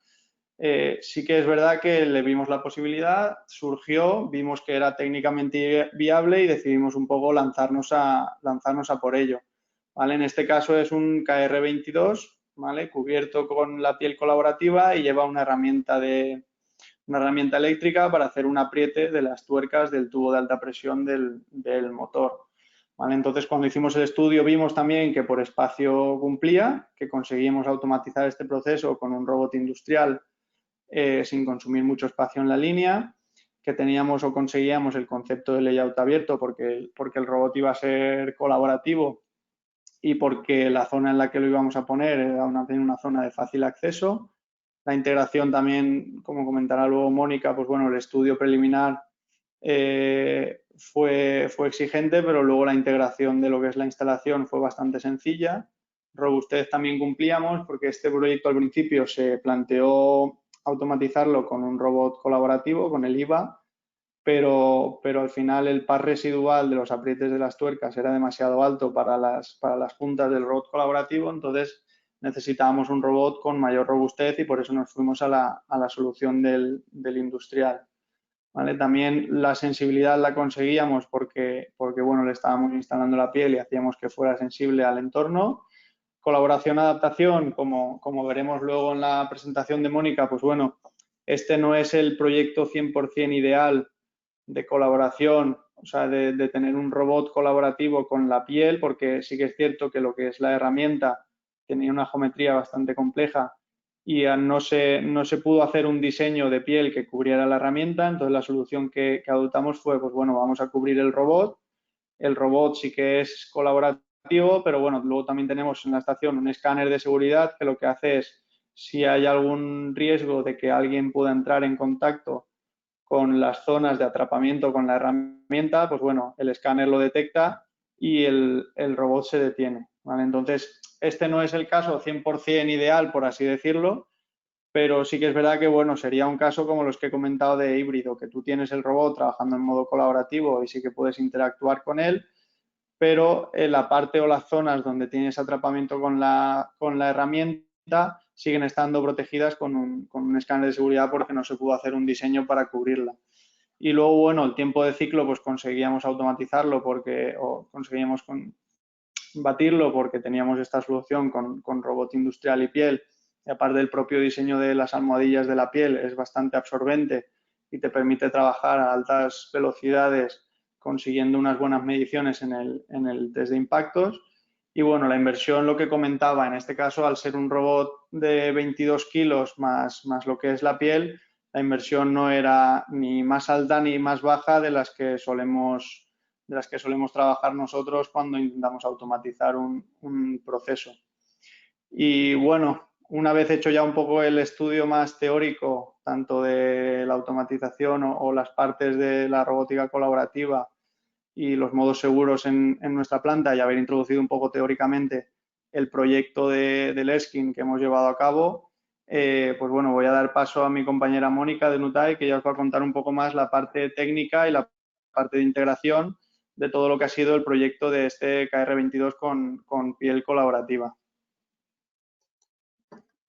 sí que es verdad que le vimos la posibilidad, surgió, vimos que era técnicamente viable y decidimos un poco lanzarnos a por ello. ¿Vale? En este caso es un KR22, ¿vale? Cubierto con la piel colaborativa y lleva una herramienta eléctrica para hacer un apriete de las tuercas del tubo de alta presión del motor. ¿Vale? Entonces, cuando hicimos el estudio vimos también que por espacio cumplía, que conseguimos automatizar este proceso con un robot industrial sin consumir mucho espacio en la línea, que teníamos o conseguíamos el concepto de layout abierto porque el robot iba a ser colaborativo y porque la zona en la que lo íbamos a poner era una zona de fácil acceso. La integración también, como comentará luego Mónica, pues bueno, el estudio preliminar fue exigente, pero luego la integración de lo que es la instalación fue bastante sencilla. Robustez también cumplíamos porque este proyecto al principio se planteó automatizarlo con un robot colaborativo, con el IVA, pero al final el par residual de los aprietes de las tuercas era demasiado alto para las puntas del robot colaborativo, entonces necesitábamos un robot con mayor robustez y por eso nos fuimos a la solución del industrial. ¿Vale? También la sensibilidad la conseguíamos porque bueno, le estábamos instalando la piel y hacíamos que fuera sensible al entorno. Colaboración, adaptación, como veremos luego en la presentación de Mónica, pues bueno, este no es el proyecto 100% ideal de colaboración, o sea, de tener un robot colaborativo con la piel, porque sí que es cierto que lo que es la herramienta tenía una geometría bastante compleja y no se pudo hacer un diseño de piel que cubriera la herramienta, entonces la solución que adoptamos fue, pues bueno, vamos a cubrir el robot sí que es colaborativo, pero bueno, luego también tenemos en la estación un escáner de seguridad que lo que hace es, si hay algún riesgo de que alguien pueda entrar en contacto con las zonas de atrapamiento con la herramienta, pues bueno, el escáner lo detecta y el robot se detiene. ¿Vale? Entonces, este no es el caso 100% ideal, por así decirlo, pero sí que es verdad que, bueno, sería un caso como los que he comentado de híbrido, que tú tienes el robot trabajando en modo colaborativo y sí que puedes interactuar con él, pero en la parte o las zonas donde tienes atrapamiento con la herramienta siguen estando protegidas con un escáner de seguridad porque no se pudo hacer un diseño para cubrirla. Y luego, bueno, el tiempo de ciclo, pues conseguíamos automatizarlo o conseguíamos batirlo porque teníamos esta solución con robot industrial y piel. Y aparte del propio diseño de las almohadillas de la piel es bastante absorbente y te permite trabajar a altas velocidades consiguiendo unas buenas mediciones en el test de impactos. Y bueno, la inversión, lo que comentaba, en este caso, al ser un robot de 22 kilos más lo que es la piel, la inversión no era ni más alta ni más baja de las que solemos trabajar nosotros cuando intentamos automatizar un proceso. Y bueno, una vez hecho ya un poco el estudio más teórico, tanto de la automatización o las partes de la robótica colaborativa y los modos seguros en nuestra planta y haber introducido un poco teóricamente el proyecto del Erskine que hemos llevado a cabo, pues bueno, voy a dar paso a mi compañera Mónica de Nutai, que ya os va a contar un poco más la parte técnica y la parte de integración de todo lo que ha sido el proyecto de este KR22 con piel colaborativa.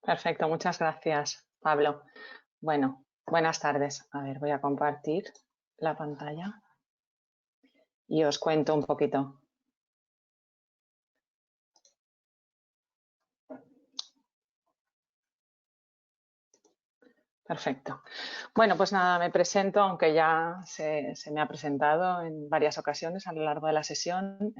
Perfecto, muchas gracias, Pablo. Bueno, buenas tardes. A ver, voy a compartir la pantalla y os cuento un poquito. Perfecto. Bueno, pues nada, me presento, aunque ya se me ha presentado en varias ocasiones a lo largo de la sesión.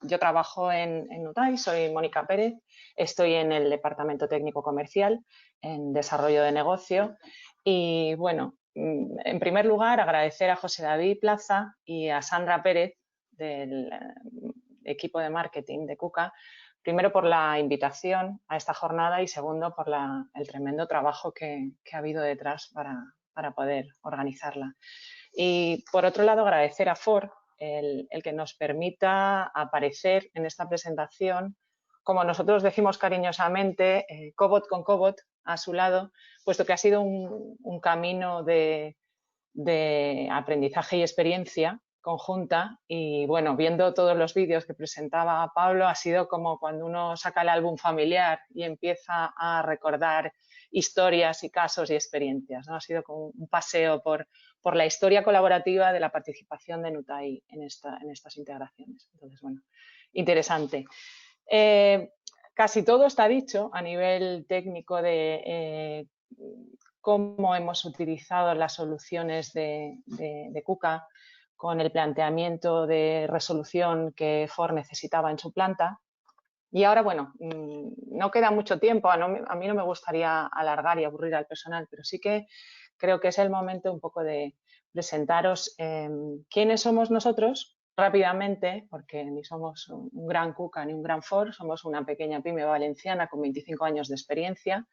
Yo trabajo en Nutai, soy Mónica Pérez, estoy en el Departamento Técnico Comercial, en Desarrollo de Negocio. Y bueno, en primer lugar, agradecer a José David Plaza y a Sandra Pérez del equipo de marketing de KUKA, primero por la invitación a esta jornada y segundo por el tremendo trabajo que ha habido detrás para poder organizarla. Y por otro lado, agradecer a Ford el que nos permita aparecer en esta presentación, como nosotros decimos cariñosamente, Cobot con Cobot a su lado, puesto que ha sido un camino de aprendizaje y experiencia conjunta y bueno, viendo todos los vídeos que presentaba Pablo, ha sido como cuando uno saca el álbum familiar y empieza a recordar historias y casos y experiencias, ¿no? Ha sido como un paseo por la historia colaborativa de la participación de Nutai en estas integraciones. Entonces, bueno, interesante. Casi todo está dicho a nivel técnico de cómo hemos utilizado las soluciones de KUKA con el planteamiento de resolución que Ford necesitaba en su planta. Y ahora, bueno, no queda mucho tiempo, a mí no me gustaría alargar y aburrir al personal, pero sí que creo que es el momento un poco de presentaros quiénes somos nosotros rápidamente, porque ni somos un gran KUKA ni un gran Ford, somos una pequeña pyme valenciana con 25 años de experiencia,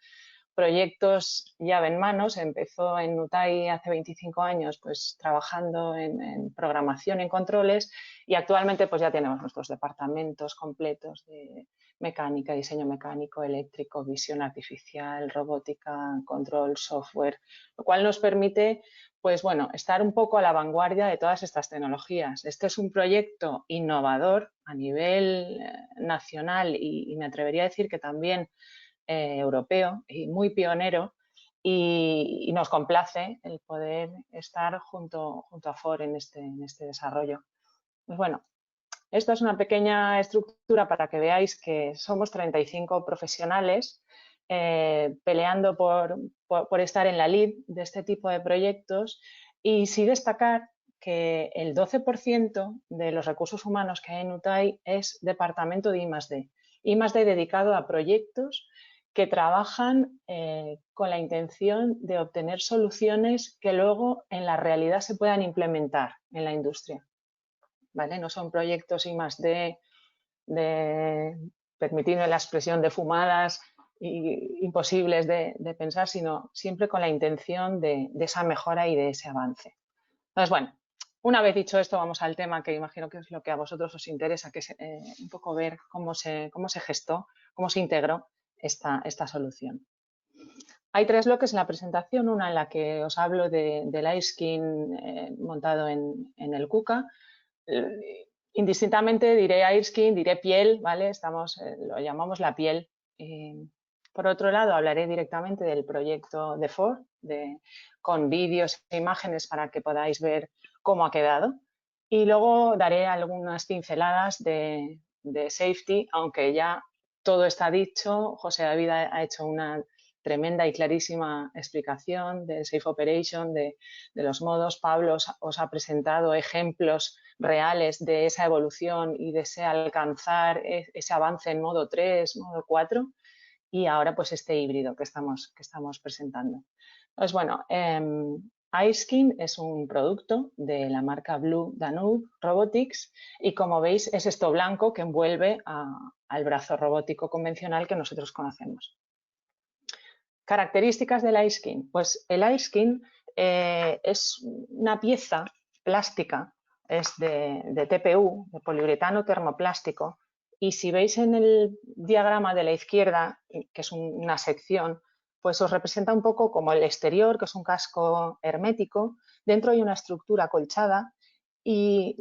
proyectos llave en manos. Empezó en Nutai hace 25 años pues trabajando en programación y en controles y actualmente pues ya tenemos nuestros departamentos completos de mecánica, diseño mecánico, eléctrico, visión artificial, robótica, control, software, lo cual nos permite pues bueno, estar un poco a la vanguardia de todas estas tecnologías. Este es un proyecto innovador a nivel nacional y me atrevería a decir que también europeo y muy pionero y nos complace el poder estar junto a Ford en este desarrollo. Pues bueno, esta es una pequeña estructura para que veáis que somos 35 profesionales peleando por estar en la lead de este tipo de proyectos y sí destacar que el 12% de los recursos humanos que hay en Nutai es departamento de I+D. I+D dedicado a proyectos que trabajan con la intención de obtener soluciones que luego en la realidad se puedan implementar en la industria. ¿Vale? No son proyectos I+D permitidme la expresión, de fumadas imposibles de pensar, sino siempre con la intención de esa mejora y de ese avance. Entonces, bueno, una vez dicho esto, vamos al tema que imagino que es lo que a vosotros os interesa, que es un poco ver cómo se gestó, cómo se integró esta solución. Hay tres bloques en la presentación, una en la que os hablo del Airskin montado en el KUKA. Indistintamente diré Airskin, diré piel, ¿vale? Lo llamamos la piel. Por otro lado, hablaré directamente del proyecto de Ford, con vídeos e imágenes para que podáis ver cómo ha quedado. Y luego daré algunas pinceladas de safety, aunque ya todo está dicho. José David ha hecho una tremenda y clarísima explicación de Safe Operation, de los modos. Pablo os ha presentado ejemplos reales de esa evolución y de ese alcanzar ese avance en modo 3, modo 4 y ahora pues este híbrido que estamos presentando. Pues bueno, Airskin es un producto de la marca Blue Danube Robotics y como veis es esto blanco que envuelve al brazo robótico convencional que nosotros conocemos. Características del iSkin. Pues el iSkin es una pieza plástica, es de TPU, de poliuretano termoplástico, y si veis en el diagrama de la izquierda, que es una sección, pues os representa un poco como el exterior, que es un casco hermético, dentro hay una estructura acolchada y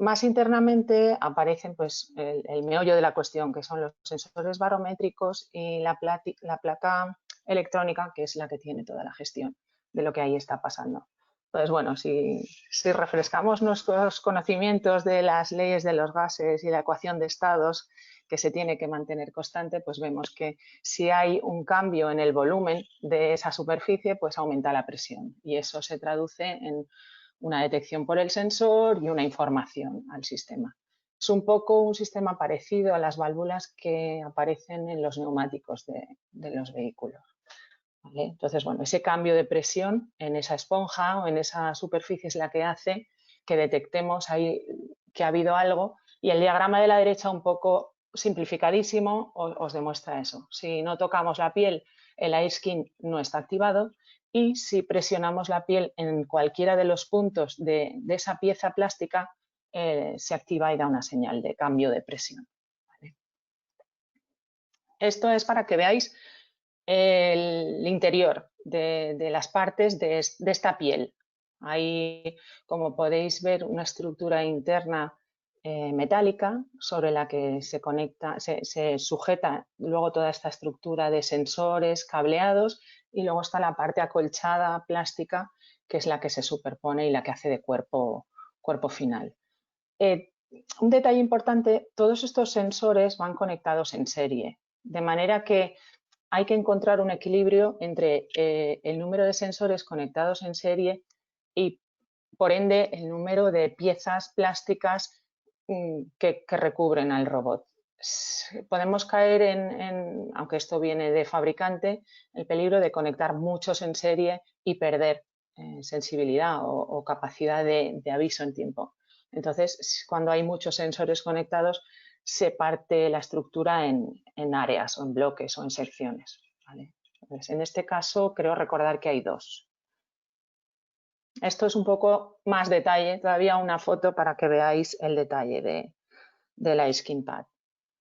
más internamente aparecen pues, el meollo de la cuestión, que son los sensores barométricos y la placa electrónica, que es la que tiene toda la gestión de lo que ahí está pasando. Pues bueno, si refrescamos nuestros conocimientos de las leyes de los gases y la ecuación de estados que se tiene que mantener constante, pues vemos que si hay un cambio en el volumen de esa superficie, pues aumenta la presión y eso se traduce en una detección por el sensor y una información al sistema. Es un poco un sistema parecido a las válvulas que aparecen en los neumáticos de los vehículos. ¿Vale? Entonces, bueno, ese cambio de presión en esa esponja o en esa superficie es la que hace que detectemos ahí que ha habido algo y el diagrama de la derecha un poco simplificadísimo os demuestra eso. Si no tocamos la piel, el iSkin no está activado y si presionamos la piel en cualquiera de los puntos de esa pieza plástica, se activa y da una señal de cambio de presión. ¿Vale? Esto es para que veáis el interior de las partes de esta piel. Hay, como podéis ver, una estructura interna metálica sobre la que se conecta, se sujeta luego toda esta estructura de sensores cableados y luego está la parte acolchada plástica que es la que se superpone y la que hace de cuerpo final. Un detalle importante, todos estos sensores van conectados en serie, de manera que hay que encontrar un equilibrio entre el número de sensores conectados en serie y, por ende, el número de piezas plásticas que recubren al robot. Podemos caer aunque esto viene de fabricante, el peligro de conectar muchos en serie y perder sensibilidad o capacidad de aviso en tiempo. Entonces, cuando hay muchos sensores conectados, se parte la estructura en áreas o en bloques o en secciones. ¿Vale? Entonces, en este caso, creo recordar que hay dos. Esto es un poco más detalle, todavía una foto para que veáis el detalle de la iSkin Pad,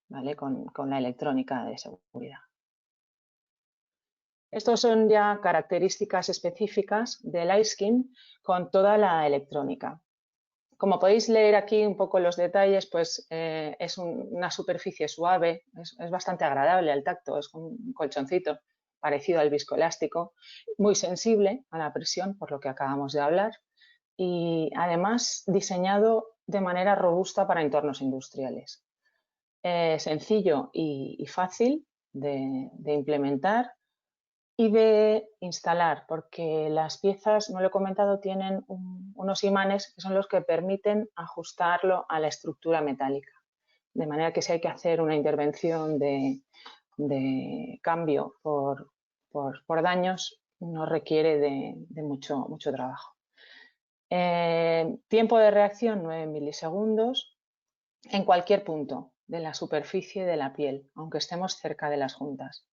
¿vale? Con la electrónica de seguridad. Estos son ya características específicas del iSkin con toda la electrónica. Como podéis leer aquí un poco los detalles, pues es una superficie suave, es bastante agradable al tacto, es un colchoncito parecido al viscoelástico, muy sensible a la presión, por lo que acabamos de hablar, y además diseñado de manera robusta para entornos industriales. Sencillo y fácil de implementar y de instalar, porque las piezas, no lo he comentado, tienen unos imanes que son los que permiten ajustarlo a la estructura metálica. De manera que si hay que hacer una intervención de cambio por daños, no requiere de mucho trabajo. Tiempo de reacción 9 milisegundos en cualquier punto de la superficie de la piel, aunque estemos cerca de las juntas.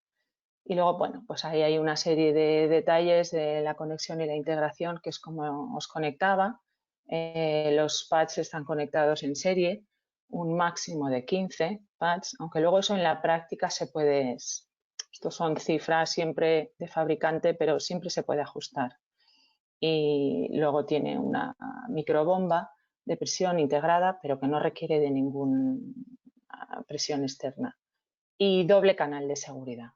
Y luego, bueno, pues ahí hay una serie de detalles de la conexión y la integración, que es como os conectaba. Los pads están conectados en serie, un máximo de 15 pads, aunque luego eso en la práctica se puede, estos son cifras siempre de fabricante, pero siempre se puede ajustar. Y luego tiene una microbomba de presión integrada, pero que no requiere de ninguna presión externa. Y doble canal de seguridad.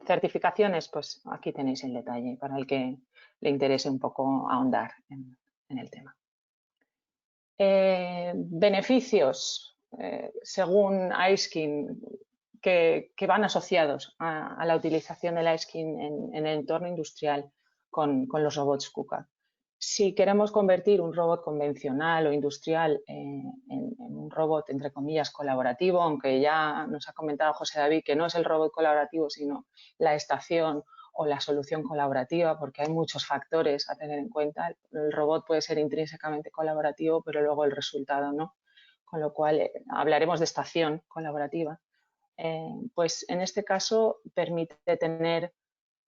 Certificaciones, pues aquí tenéis el detalle para el que le interese un poco ahondar en el tema. Beneficios, según iSkin, que van asociados a la utilización del iSkin en el entorno industrial con los robots KUKA. Si queremos convertir un robot convencional o industrial en un robot, entre comillas, colaborativo, aunque ya nos ha comentado José David que no es el robot colaborativo, sino la estación o la solución colaborativa, porque hay muchos factores a tener en cuenta. El robot puede ser intrínsecamente colaborativo, pero luego el resultado no. Con lo cual, hablaremos de estación colaborativa. Pues en este caso permite tener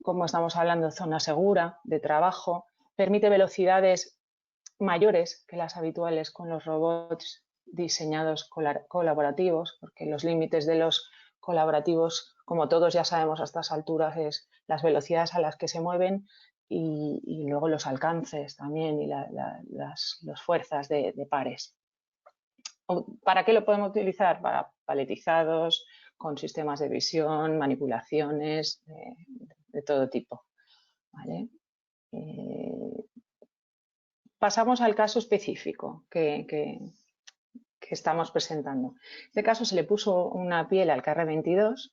como estamos hablando, zona segura de trabajo, permite velocidades mayores que las habituales con los robots diseñados colaborativos, porque los límites de los colaborativos, como todos ya sabemos a estas alturas, es las velocidades a las que se mueven y luego los alcances también y las fuerzas de pares. ¿Para qué lo podemos utilizar? Para paletizados, con sistemas de visión, manipulaciones de todo tipo. ¿Vale? Pasamos al caso específico que estamos presentando. En este caso se le puso una piel al KR22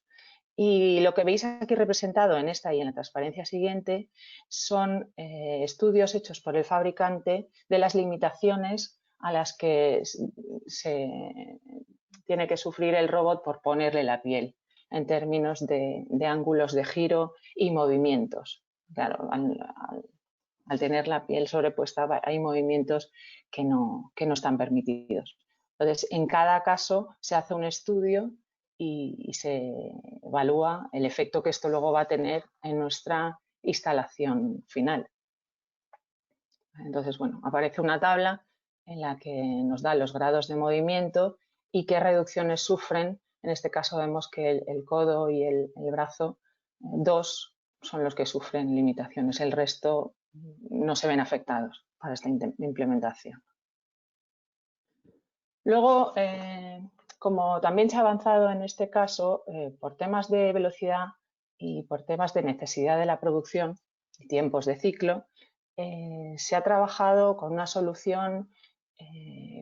y lo que veis aquí representado en esta y en la transparencia siguiente son estudios hechos por el fabricante de las limitaciones a las que se tiene que sufrir el robot por ponerle la piel en términos de ángulos de giro y movimientos. Claro, al tener la piel sobrepuesta hay movimientos que no están permitidos. Entonces, en cada caso se hace un estudio y se evalúa el efecto que esto luego va a tener en nuestra instalación final. Entonces, bueno, aparece una tabla en la que nos da los grados de movimiento y qué reducciones sufren. En este caso vemos que el codo y el brazo, dos son los que sufren limitaciones. El resto no se ven afectados para esta implementación. Luego, como también se ha avanzado en este caso, por temas de velocidad y por temas de necesidad de la producción y tiempos de ciclo, se ha trabajado con una solución,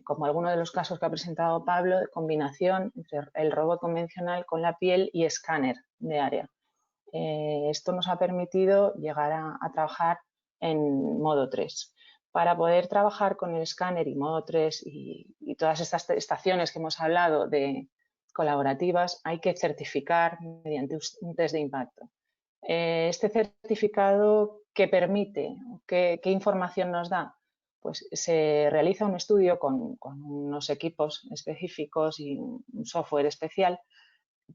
como alguno de los casos que ha presentado Pablo, de combinación entre el robot convencional con la piel y escáner de área. Esto nos ha permitido llegar a trabajar en modo 3. Para poder trabajar con el escáner y modo 3 y todas estas estaciones que hemos hablado de colaborativas, hay que certificar mediante un test de impacto. Este certificado, ¿qué permite? ¿Qué información nos da? Pues se realiza un estudio con unos equipos específicos y un software especial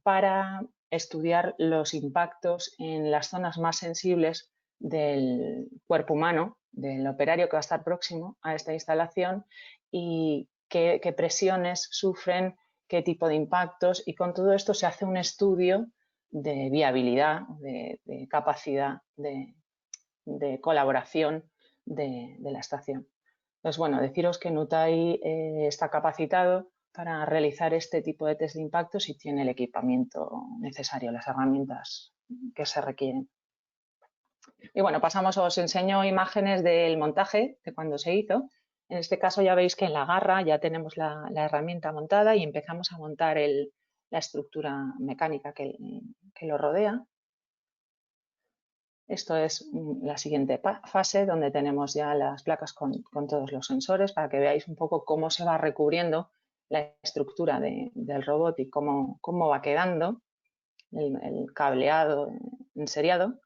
para estudiar los impactos en las zonas más sensibles del cuerpo humano, del operario que va a estar próximo a esta instalación y qué presiones sufren, qué tipo de impactos, y con todo esto se hace un estudio de viabilidad, de capacidad de colaboración de la estación. Entonces, bueno, deciros que Nutai está capacitado para realizar este tipo de test de impacto si tiene el equipamiento necesario, las herramientas que se requieren. Y bueno, pasamos, os enseño imágenes del montaje de cuando se hizo. En este caso ya veis que en la garra ya tenemos la herramienta montada y empezamos a montar la estructura mecánica que lo rodea. Esto es la siguiente fase, donde tenemos ya las placas con todos los sensores para que veáis un poco cómo se va recubriendo la estructura del robot y cómo va quedando el cableado enseriado.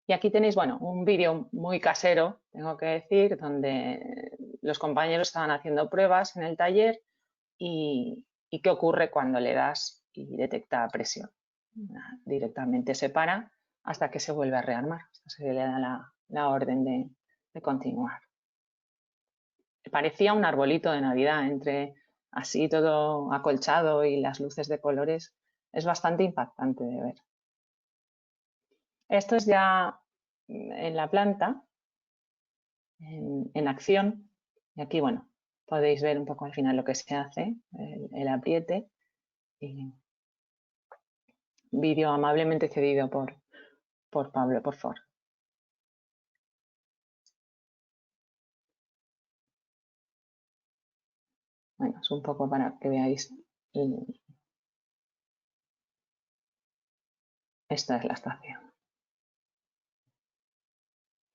Y aquí tenéis, bueno, un vídeo muy casero, tengo que decir, donde los compañeros estaban haciendo pruebas en el taller y qué ocurre cuando le das y detecta presión. Directamente se para hasta que se vuelve a rearmar, hasta se le da la orden de continuar. Parecía un arbolito de Navidad, entre así todo acolchado y las luces de colores. Es bastante impactante de ver. Esto es ya en la planta, en acción. Y aquí, bueno, podéis ver un poco al final lo que se hace, el apriete. Y vídeo amablemente cedido por Pablo, por favor. Bueno, es un poco para que veáis. Esta es la estación.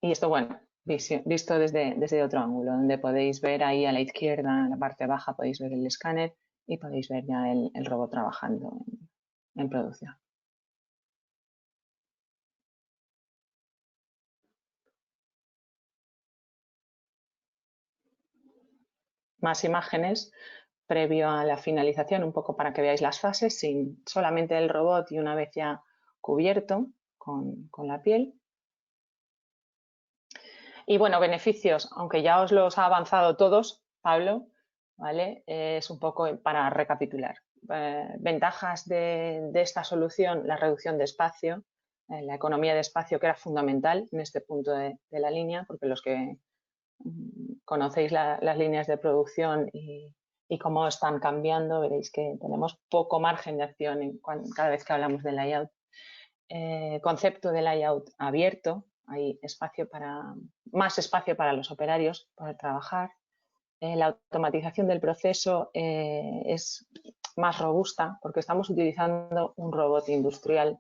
Y esto, bueno, visto desde otro ángulo, donde podéis ver ahí a la izquierda, en la parte baja, podéis ver el escáner y podéis ver ya el robot trabajando en producción. Más imágenes previo a la finalización, un poco para que veáis las fases, sin solamente el robot y una vez ya cubierto con la piel. Y bueno, beneficios, aunque ya os los ha avanzado todos, Pablo, ¿vale? Es un poco para recapitular. Ventajas de esta solución: la reducción de espacio, la economía de espacio, que era fundamental en este punto de la línea, porque los que conocéis las líneas de producción y cómo están cambiando, veréis que tenemos poco margen de acción cada vez que hablamos de layout. Concepto de layout abierto, hay más espacio para los operarios para trabajar. La automatización del proceso es más robusta porque estamos utilizando un robot industrial,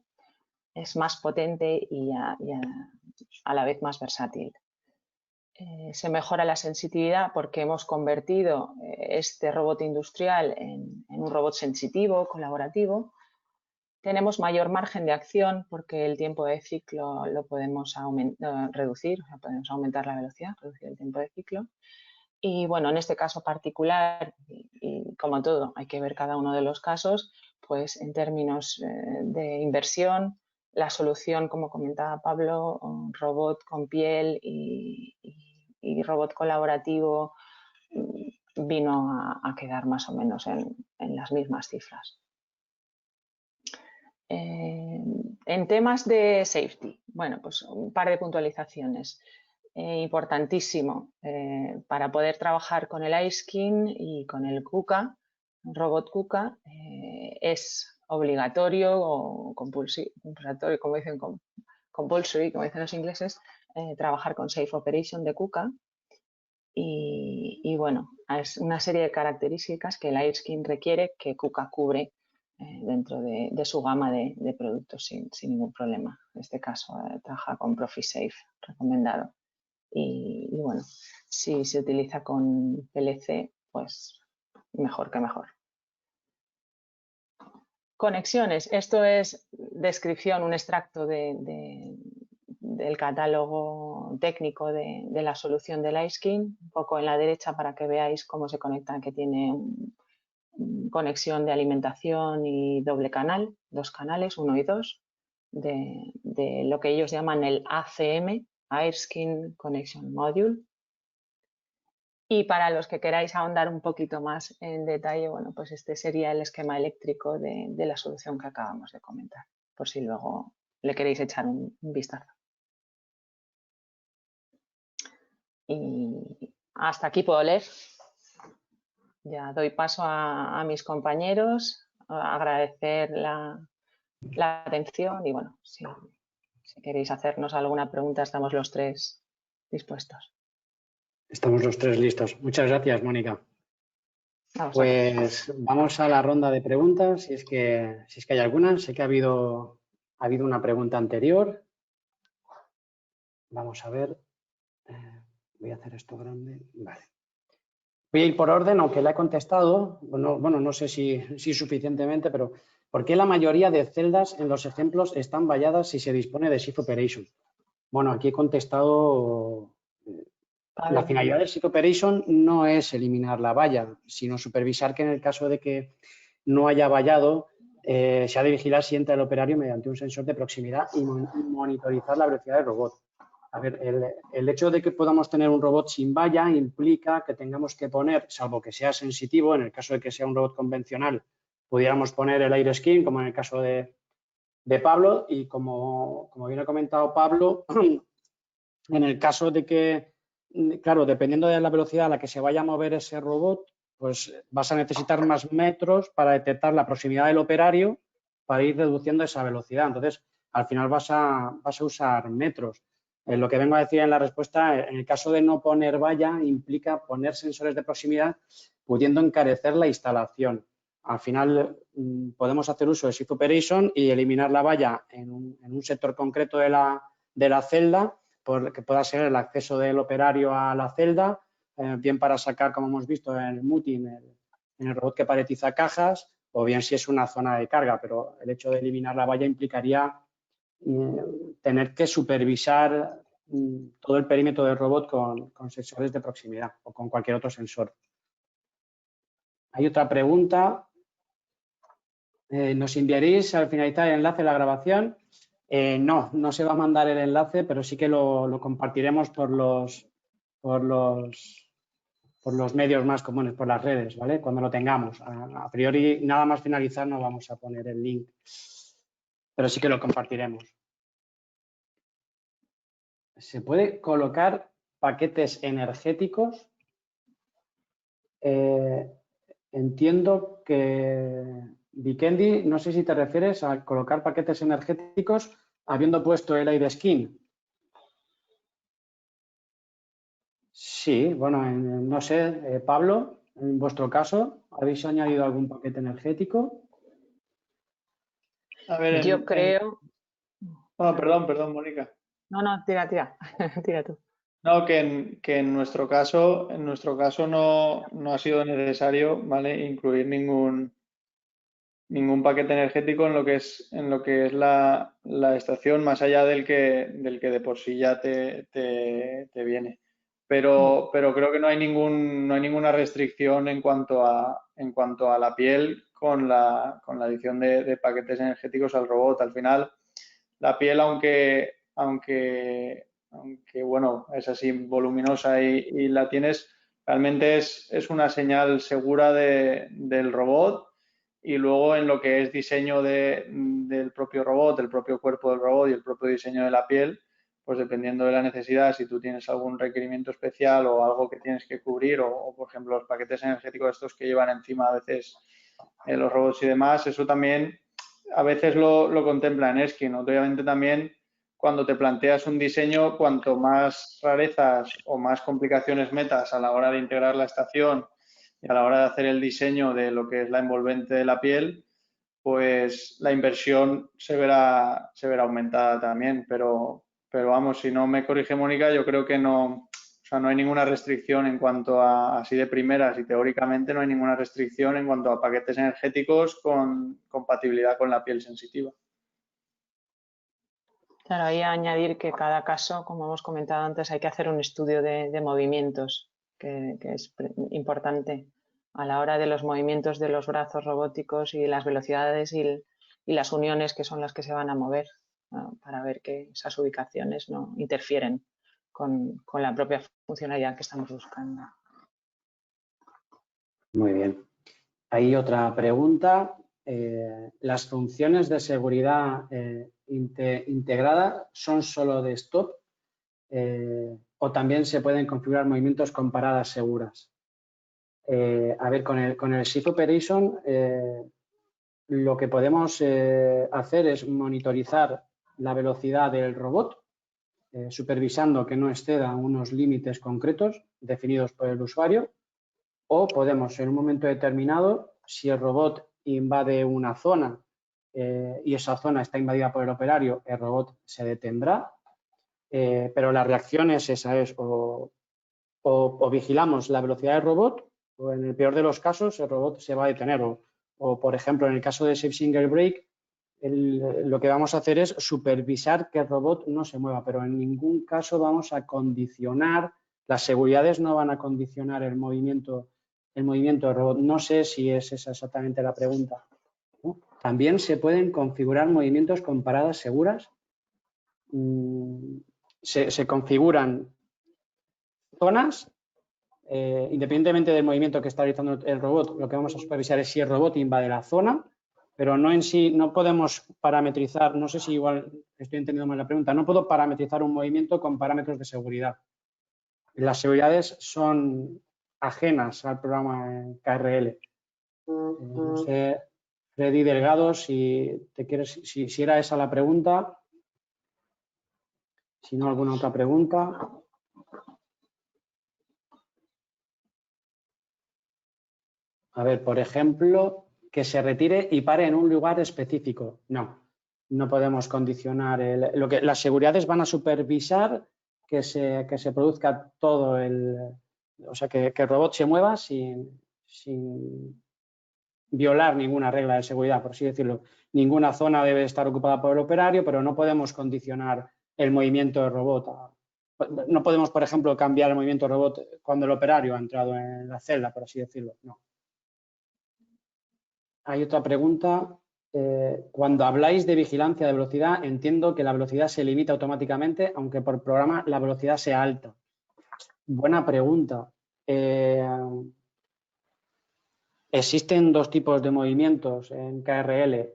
es más potente y a la vez más versátil. Se mejora la sensibilidad porque hemos convertido este robot industrial en un robot sensitivo, colaborativo. Tenemos mayor margen de acción porque el tiempo de ciclo lo podemos reducir, o sea, podemos aumentar la velocidad, reducir el tiempo de ciclo. Y bueno, en este caso particular, y como todo, hay que ver cada uno de los casos, pues en términos de inversión, la solución, como comentaba Pablo, un robot con piel y robot colaborativo, vino a quedar más o menos en las mismas cifras. En temas de safety, bueno, pues un par de puntualizaciones. Importantísimo para poder trabajar con el iSkin y con el KUKA, robot KUKA, es obligatorio o compulsory, como dicen, compulsory, como dicen los ingleses, trabajar con Safe Operation de KUKA. Y bueno, es una serie de características que el iSkin requiere que KUKA cubre dentro de su gama de productos sin ningún problema. En este caso, trabaja con ProfiSafe, recomendado. Y bueno, si se utiliza con PLC, pues mejor que mejor. Conexiones. Esto es descripción, un extracto del catálogo técnico de la solución del iSkin, un poco en la derecha para que veáis cómo se conectan, que tiene conexión de alimentación y doble canal, 2 canales, 1 y 2, de lo que ellos llaman el ACM, iSkin Connection Module. Y para los que queráis ahondar un poquito más en detalle, bueno, pues este sería el esquema eléctrico de la solución que acabamos de comentar, por si luego le queréis echar un vistazo. Y hasta aquí puedo leer. Ya doy paso a mis compañeros, agradecer la atención y bueno, si queréis hacernos alguna pregunta, estamos los tres dispuestos. Estamos los tres listos. Muchas gracias, Mónica. Pues vamos a la ronda de preguntas, si es que hay alguna. Sé que ha habido una pregunta anterior. Vamos a ver. Voy a hacer esto grande. Vale. Voy a ir por orden, aunque la he contestado. Bueno, no sé si suficientemente, pero ¿por qué la mayoría de celdas en los ejemplos están valladas si se dispone de Shift Operation? Bueno, aquí he contestado. La finalidad del Shift Operation no es eliminar la valla, sino supervisar que en el caso de que no haya vallado, se ha de vigilar si entra el operario mediante un sensor de proximidad y monitorizar la velocidad del robot. A ver, el hecho de que podamos tener un robot sin valla implica que tengamos que poner, salvo que sea sensitivo, en el caso de que sea un robot convencional, pudiéramos poner el air skin, como en el caso de Pablo, y como bien ha comentado Pablo, en el caso de que, claro, dependiendo de la velocidad a la que se vaya a mover ese robot, pues vas a necesitar más metros para detectar la proximidad del operario para ir reduciendo esa velocidad. Entonces, al final vas a usar metros. Lo que vengo a decir en la respuesta, en el caso de no poner valla, implica poner sensores de proximidad, pudiendo encarecer la instalación. Al final podemos hacer uso de Shift Operation y eliminar la valla en un sector concreto de la celda, que pueda ser el acceso del operario a la celda, bien para sacar, como hemos visto en el muting, en el robot que paletiza cajas, o bien si es una zona de carga, pero el hecho de eliminar la valla implicaría tener que supervisar todo el perímetro del robot con sensores de proximidad o con cualquier otro sensor. Hay otra pregunta. ¿Nos enviaréis al finalizar el enlace de la grabación? No se va a mandar el enlace, pero sí que lo compartiremos por los medios más comunes, por las redes, ¿vale? Cuando lo tengamos. A priori, nada más finalizar, no vamos a poner el link, pero sí que lo compartiremos. ¿Se puede colocar paquetes energéticos? Entiendo que, Vikendi, no sé si te refieres a colocar paquetes energéticos habiendo puesto el aire skin. Sí, bueno, no sé, Pablo, en vuestro caso, ¿habéis añadido algún paquete energético? A ver, Yo creo... perdón, Mónica. No, tira, tira tú. No, que en nuestro caso no ha sido necesario, ¿vale? Incluir ningún paquete energético en lo que es la estación, más allá del que de por sí ya te viene. Pero creo que no hay ninguna restricción en cuanto a la piel con la adición de paquetes energéticos al robot. Al final, la piel, aunque bueno, es así voluminosa y la tienes, realmente es una señal segura del robot. Y luego en lo que es diseño del propio robot, el propio cuerpo del robot y el propio diseño de la piel, pues dependiendo de la necesidad, si tú tienes algún requerimiento especial o algo que tienes que cubrir, o por ejemplo los paquetes energéticos estos que llevan encima a veces los robots y demás, eso también a veces lo contempla en Eskin. Obviamente también cuando te planteas un diseño, cuanto más rarezas o más complicaciones metas a la hora de integrar la estación y a la hora de hacer el diseño de lo que es la envolvente de la piel, pues la inversión se verá aumentada también. Pero vamos, si no me corrige Mónica, yo creo que no hay ninguna restricción en cuanto a, así de primeras y teóricamente no hay ninguna restricción en cuanto a paquetes energéticos con compatibilidad con la piel sensitiva. Claro, ahí añadir que cada caso, como hemos comentado antes, hay que hacer un estudio de movimientos, que es importante a la hora de los movimientos de los brazos robóticos y las velocidades y las uniones que son las que se van a mover, ¿no? Para ver que esas ubicaciones no interfieren con la propia funcionalidad que estamos buscando. Muy bien. Hay otra pregunta. ¿Las funciones de seguridad integrada son solo de stop o también se pueden configurar movimientos con paradas seguras? A ver, con el Shift Operation lo que podemos hacer es monitorizar la velocidad del robot, supervisando que no exceda unos límites concretos definidos por el usuario, o podemos en un momento determinado, si el robot invade una zona y esa zona está invadida por el operario, el robot se detendrá, pero la reacción es esa, es o vigilamos la velocidad del robot o en el peor de los casos el robot se va a detener o por ejemplo en el caso de Safe Single Brake lo que vamos a hacer es supervisar que el robot no se mueva, pero en ningún caso vamos a condicionar, las seguridades no van a condicionar el movimiento del robot. No sé si es esa exactamente la pregunta. También se pueden configurar movimientos con paradas seguras. Se configuran zonas, independientemente del movimiento que está realizando el robot, lo que vamos a supervisar es si el robot invade la zona, pero no en sí, no podemos parametrizar, no sé si igual estoy entendiendo mal la pregunta, no puedo parametrizar un movimiento con parámetros de seguridad. Las seguridades son ajenas al programa KRL. No sé, Freddy Delgado, si te quieres, si era esa la pregunta, si no, alguna otra pregunta. A ver, por ejemplo, que se retire y pare en un lugar específico. No podemos condicionar. Las seguridades van a supervisar que se produzca todo o sea, que el robot se mueva sin violar ninguna regla de seguridad, por así decirlo. Ninguna zona debe estar ocupada por el operario, pero no podemos condicionar el movimiento del robot. No podemos, por ejemplo, cambiar el movimiento del robot cuando el operario ha entrado en la celda, por así decirlo. No. Hay otra pregunta. cuando habláis de vigilancia de velocidad, entiendo que la velocidad se limita automáticamente, aunque por programa la velocidad sea alta. Buena pregunta. Existen dos tipos de movimientos en KRL,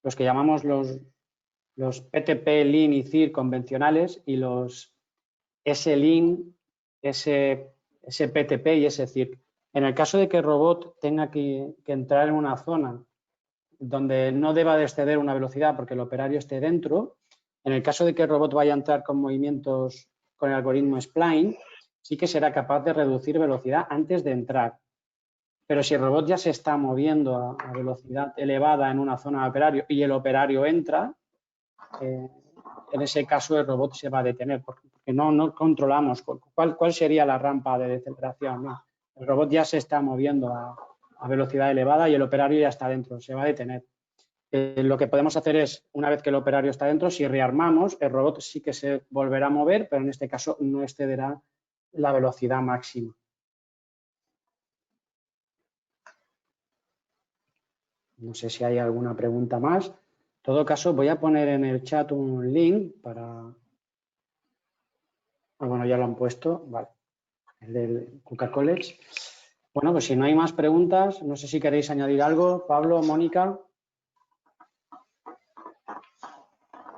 los que llamamos los PTP, LIN y CIR convencionales y los S-LIN, SPTP y S-CIR. En el caso de que el robot tenga que entrar en una zona donde no deba de exceder una velocidad porque el operario esté dentro, en el caso de que el robot vaya a entrar con movimientos con el algoritmo Spline, sí que será capaz de reducir velocidad antes de entrar. Pero si el robot ya se está moviendo a velocidad elevada en una zona de operario y el operario entra, en ese caso el robot se va a detener porque no controlamos cuál sería la rampa de deceleración. ¿No? El robot ya se está moviendo a velocidad elevada y el operario ya está dentro, se va a detener. Lo que podemos hacer es, una vez que el operario está dentro, si rearmamos, el robot sí que se volverá a mover, pero en este caso no excederá la velocidad máxima. No sé si hay alguna pregunta más. En todo caso, voy a poner en el chat un link para... bueno, ya lo han puesto, vale, el del Cuca College. Bueno, pues si no hay más preguntas, no sé si queréis añadir algo. Pablo, Mónica.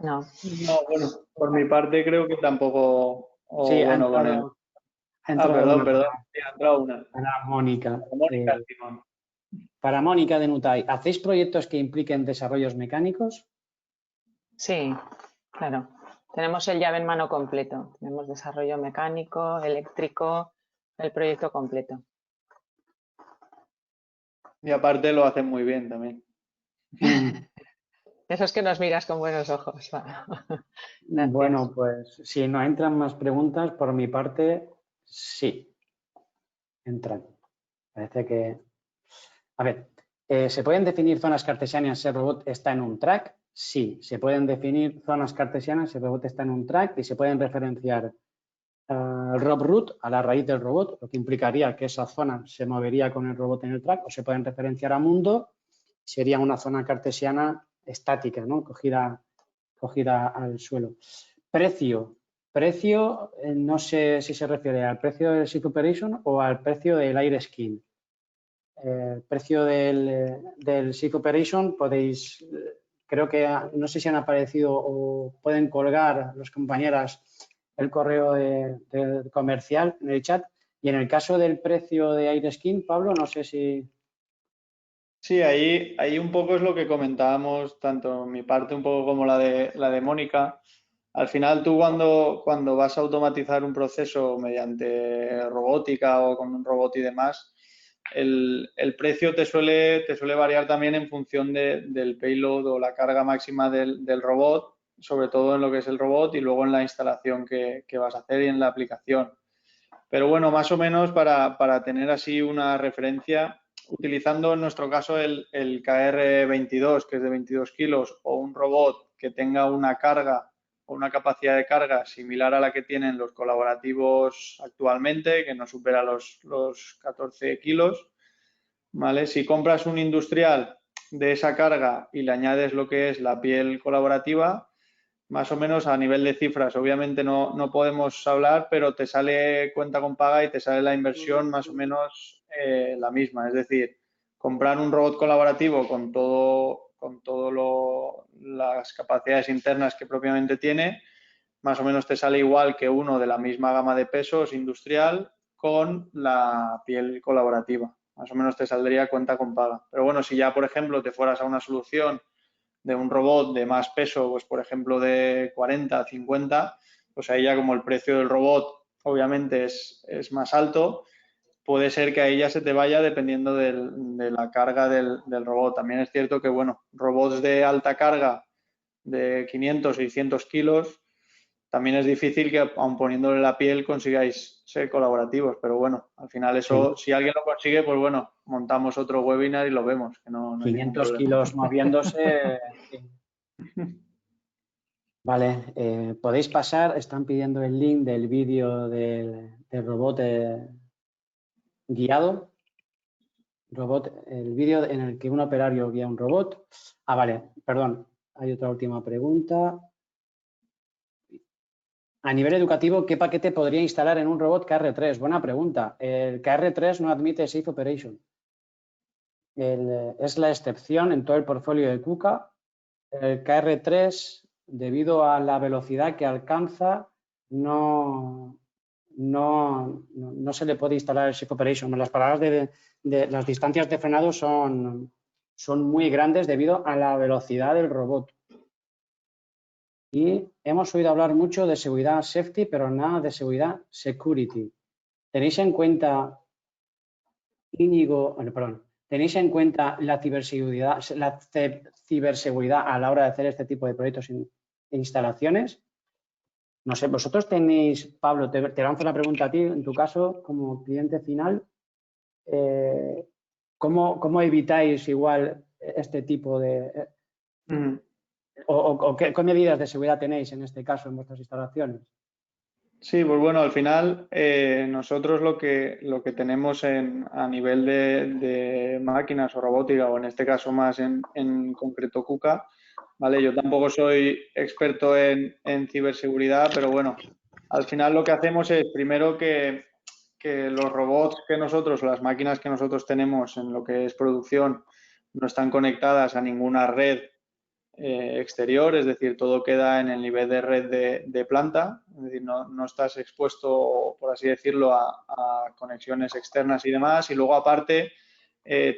No. No, bueno, por mi parte creo que tampoco. Sí, Bueno, con él. ha entrado Perdón, una sí, ha entrado una. para Mónica. Mónica Simón. Para Mónica de Nutai, ¿hacéis proyectos que impliquen desarrollos mecánicos? Sí, claro. Tenemos el llave en mano completo. Tenemos desarrollo mecánico, eléctrico, el proyecto completo. Y aparte lo hacen muy bien también. Eso es que nos miras con buenos ojos. Bueno, bueno, pues si no entran más preguntas, por mi parte, sí. Entran. Parece que... A ver, ¿se pueden definir zonas cartesianas si el robot está en un track? Sí, se pueden definir zonas cartesianas si el robot está en un track y se pueden referenciar al rob root, a la raíz del robot, lo que implicaría que esa zona se movería con el robot en el track, o se pueden referenciar a mundo, sería una zona cartesiana estática, ¿no? Cogida al suelo. Precio, no sé si se refiere al precio del Seek Operation o al precio del Air Skin. El precio del Seek Operation podéis, creo que no sé si han aparecido o pueden colgar los compañeras el correo de comercial en el chat. Y en el caso del precio de Air Skin, Pablo, no sé si... Sí, ahí un poco es lo que comentábamos, tanto mi parte un poco como la de Mónica. Al final tú cuando vas a automatizar un proceso mediante robótica o con un robot y demás, el precio te suele variar también en función del payload o la carga máxima del robot, sobre todo en lo que es el robot y luego en la instalación que vas a hacer y en la aplicación. Pero bueno, más o menos para tener así una referencia, utilizando en nuestro caso el KR22, que es de 22 kilos, o un robot que tenga una carga o una capacidad de carga similar a la que tienen los colaborativos actualmente, que no supera los 14 kilos, ¿vale? Si compras un industrial de esa carga y le añades lo que es la piel colaborativa, más o menos a nivel de cifras, obviamente no podemos hablar, pero te sale cuenta con paga y te sale la inversión más o menos la misma. Es decir, comprar un robot colaborativo con todo las capacidades internas que propiamente tiene, más o menos te sale igual que uno de la misma gama de pesos industrial con la piel colaborativa. Más o menos te saldría cuenta con paga. Pero bueno, si ya, por ejemplo, te fueras a una solución de un robot de más peso, pues por ejemplo de 40, 50, pues ahí ya como el precio del robot obviamente es más alto, puede ser que ahí ya se te vaya dependiendo de la carga del robot. También es cierto que, bueno, robots de alta carga de 500, 600 kilos, también es difícil que aun poniéndole la piel consigáis ser colaborativos, pero bueno, al final eso, sí. Si alguien lo consigue, pues bueno, montamos otro webinar y lo vemos, que no 500 kilos moviéndose. Sí. Vale, podéis pasar, están pidiendo el link del vídeo del robot guiado. Robot, el vídeo en el que un operario guía un robot. Ah, vale, perdón. Hay otra última pregunta. A nivel educativo, ¿qué paquete podría instalar en un robot KR3? Buena pregunta. El KR3 no admite Safe Operation. Es la excepción en todo el portfolio de KUKA. El KR3, debido a la velocidad que alcanza, no se le puede instalar el Safe Operation. Las palabras de las distancias de frenado son muy grandes debido a la velocidad del robot. Y hemos oído hablar mucho de seguridad safety, pero nada de seguridad security. ¿Tenéis en cuenta, Íñigo, perdón, tenéis en cuenta la ciberseguridad a la hora de hacer este tipo de proyectos e instalaciones? No sé, vosotros tenéis, Pablo, te lanzo la pregunta a ti, en tu caso, como cliente final, ¿cómo evitáis igual este tipo de... o qué medidas de seguridad tenéis en este caso en vuestras instalaciones? Sí, pues bueno, al final nosotros lo que tenemos a nivel de máquinas o robótica, o en este caso más en concreto KUKA, ¿vale? Yo tampoco soy experto en ciberseguridad, pero bueno, al final lo que hacemos es primero que los robots que nosotros, las máquinas que nosotros tenemos en lo que es producción, no están conectadas a ninguna red exterior, es decir, todo queda en el nivel de red de planta, es decir, no estás expuesto, por así decirlo, a conexiones externas y demás. Y luego, aparte,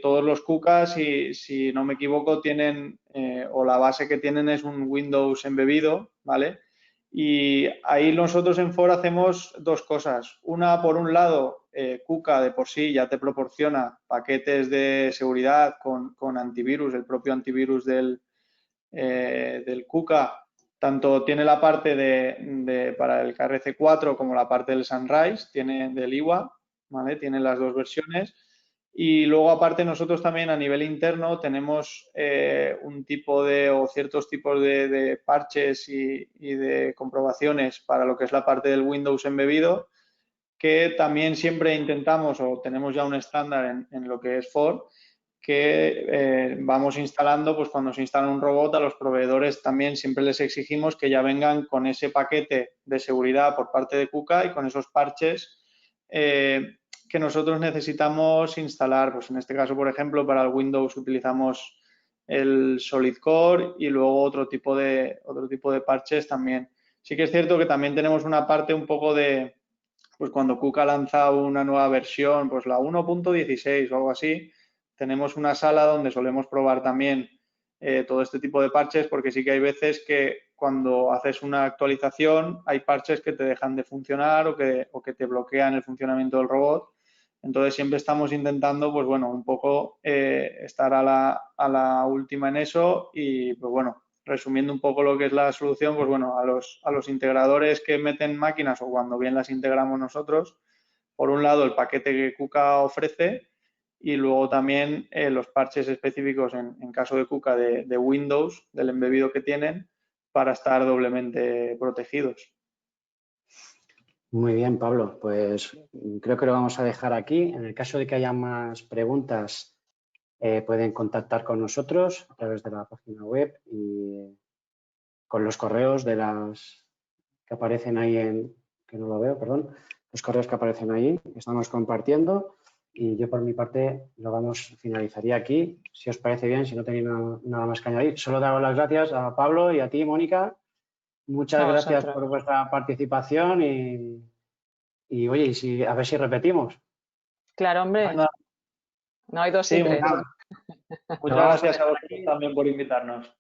todos los KUKAs, si no me equivoco, tienen, o la base que tienen es un Windows embebido, ¿vale? Y ahí nosotros en FOR hacemos dos cosas. Una, por un lado, KUKA de por sí ya te proporciona paquetes de seguridad con antivirus, el propio antivirus del KUKA, tanto tiene la parte para el KRC4 como la parte del Sunrise, tiene del IWA, ¿vale? Tiene las dos versiones. Y luego, aparte, nosotros también a nivel interno tenemos un tipo o ciertos tipos de parches y de comprobaciones para lo que es la parte del Windows embebido, que también siempre intentamos, o tenemos ya un estándar en lo que es FOR, que vamos instalando, pues cuando se instala un robot, a los proveedores también siempre les exigimos que ya vengan con ese paquete de seguridad por parte de KUKA y con esos parches que nosotros necesitamos instalar. Pues en este caso, por ejemplo, para el Windows utilizamos el Solid Core y luego otro tipo de parches también. Sí que es cierto que también tenemos una parte un poco de, pues cuando KUKA lanza una nueva versión, pues la 1.16 o algo así, tenemos una sala donde solemos probar también todo este tipo de parches, porque sí que hay veces que cuando haces una actualización hay parches que te dejan de funcionar o que te bloquean el funcionamiento del robot. Entonces siempre estamos intentando, pues bueno, un poco estar a la última en eso y, pues bueno, resumiendo un poco lo que es la solución, pues bueno, a los integradores que meten máquinas o cuando bien las integramos nosotros, por un lado el paquete que KUKA ofrece y luego también los parches específicos en caso de KUKA de Windows, del embebido que tienen, para estar doblemente protegidos. Muy bien, Pablo. Pues creo que lo vamos a dejar aquí. En el caso de que haya más preguntas, pueden contactar con nosotros a través de la página web y con los correos de las que aparecen ahí que no lo veo, perdón, los correos que aparecen ahí, que estamos compartiendo. Y yo por mi parte finalizaría aquí. Si os parece bien, si no tenéis nada más que añadir. Solo daros las gracias a Pablo y a ti, Mónica. Muchas gracias por vuestra participación y oye, a ver si repetimos. Claro, hombre. No hay dos y tres. Muchas gracias a vosotros también por invitarnos.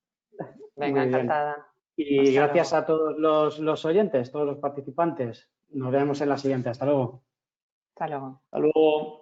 Venga, encantada. Y gracias a todos los oyentes, todos los participantes. Nos vemos en la siguiente. Hasta luego. Hasta luego. Hasta luego.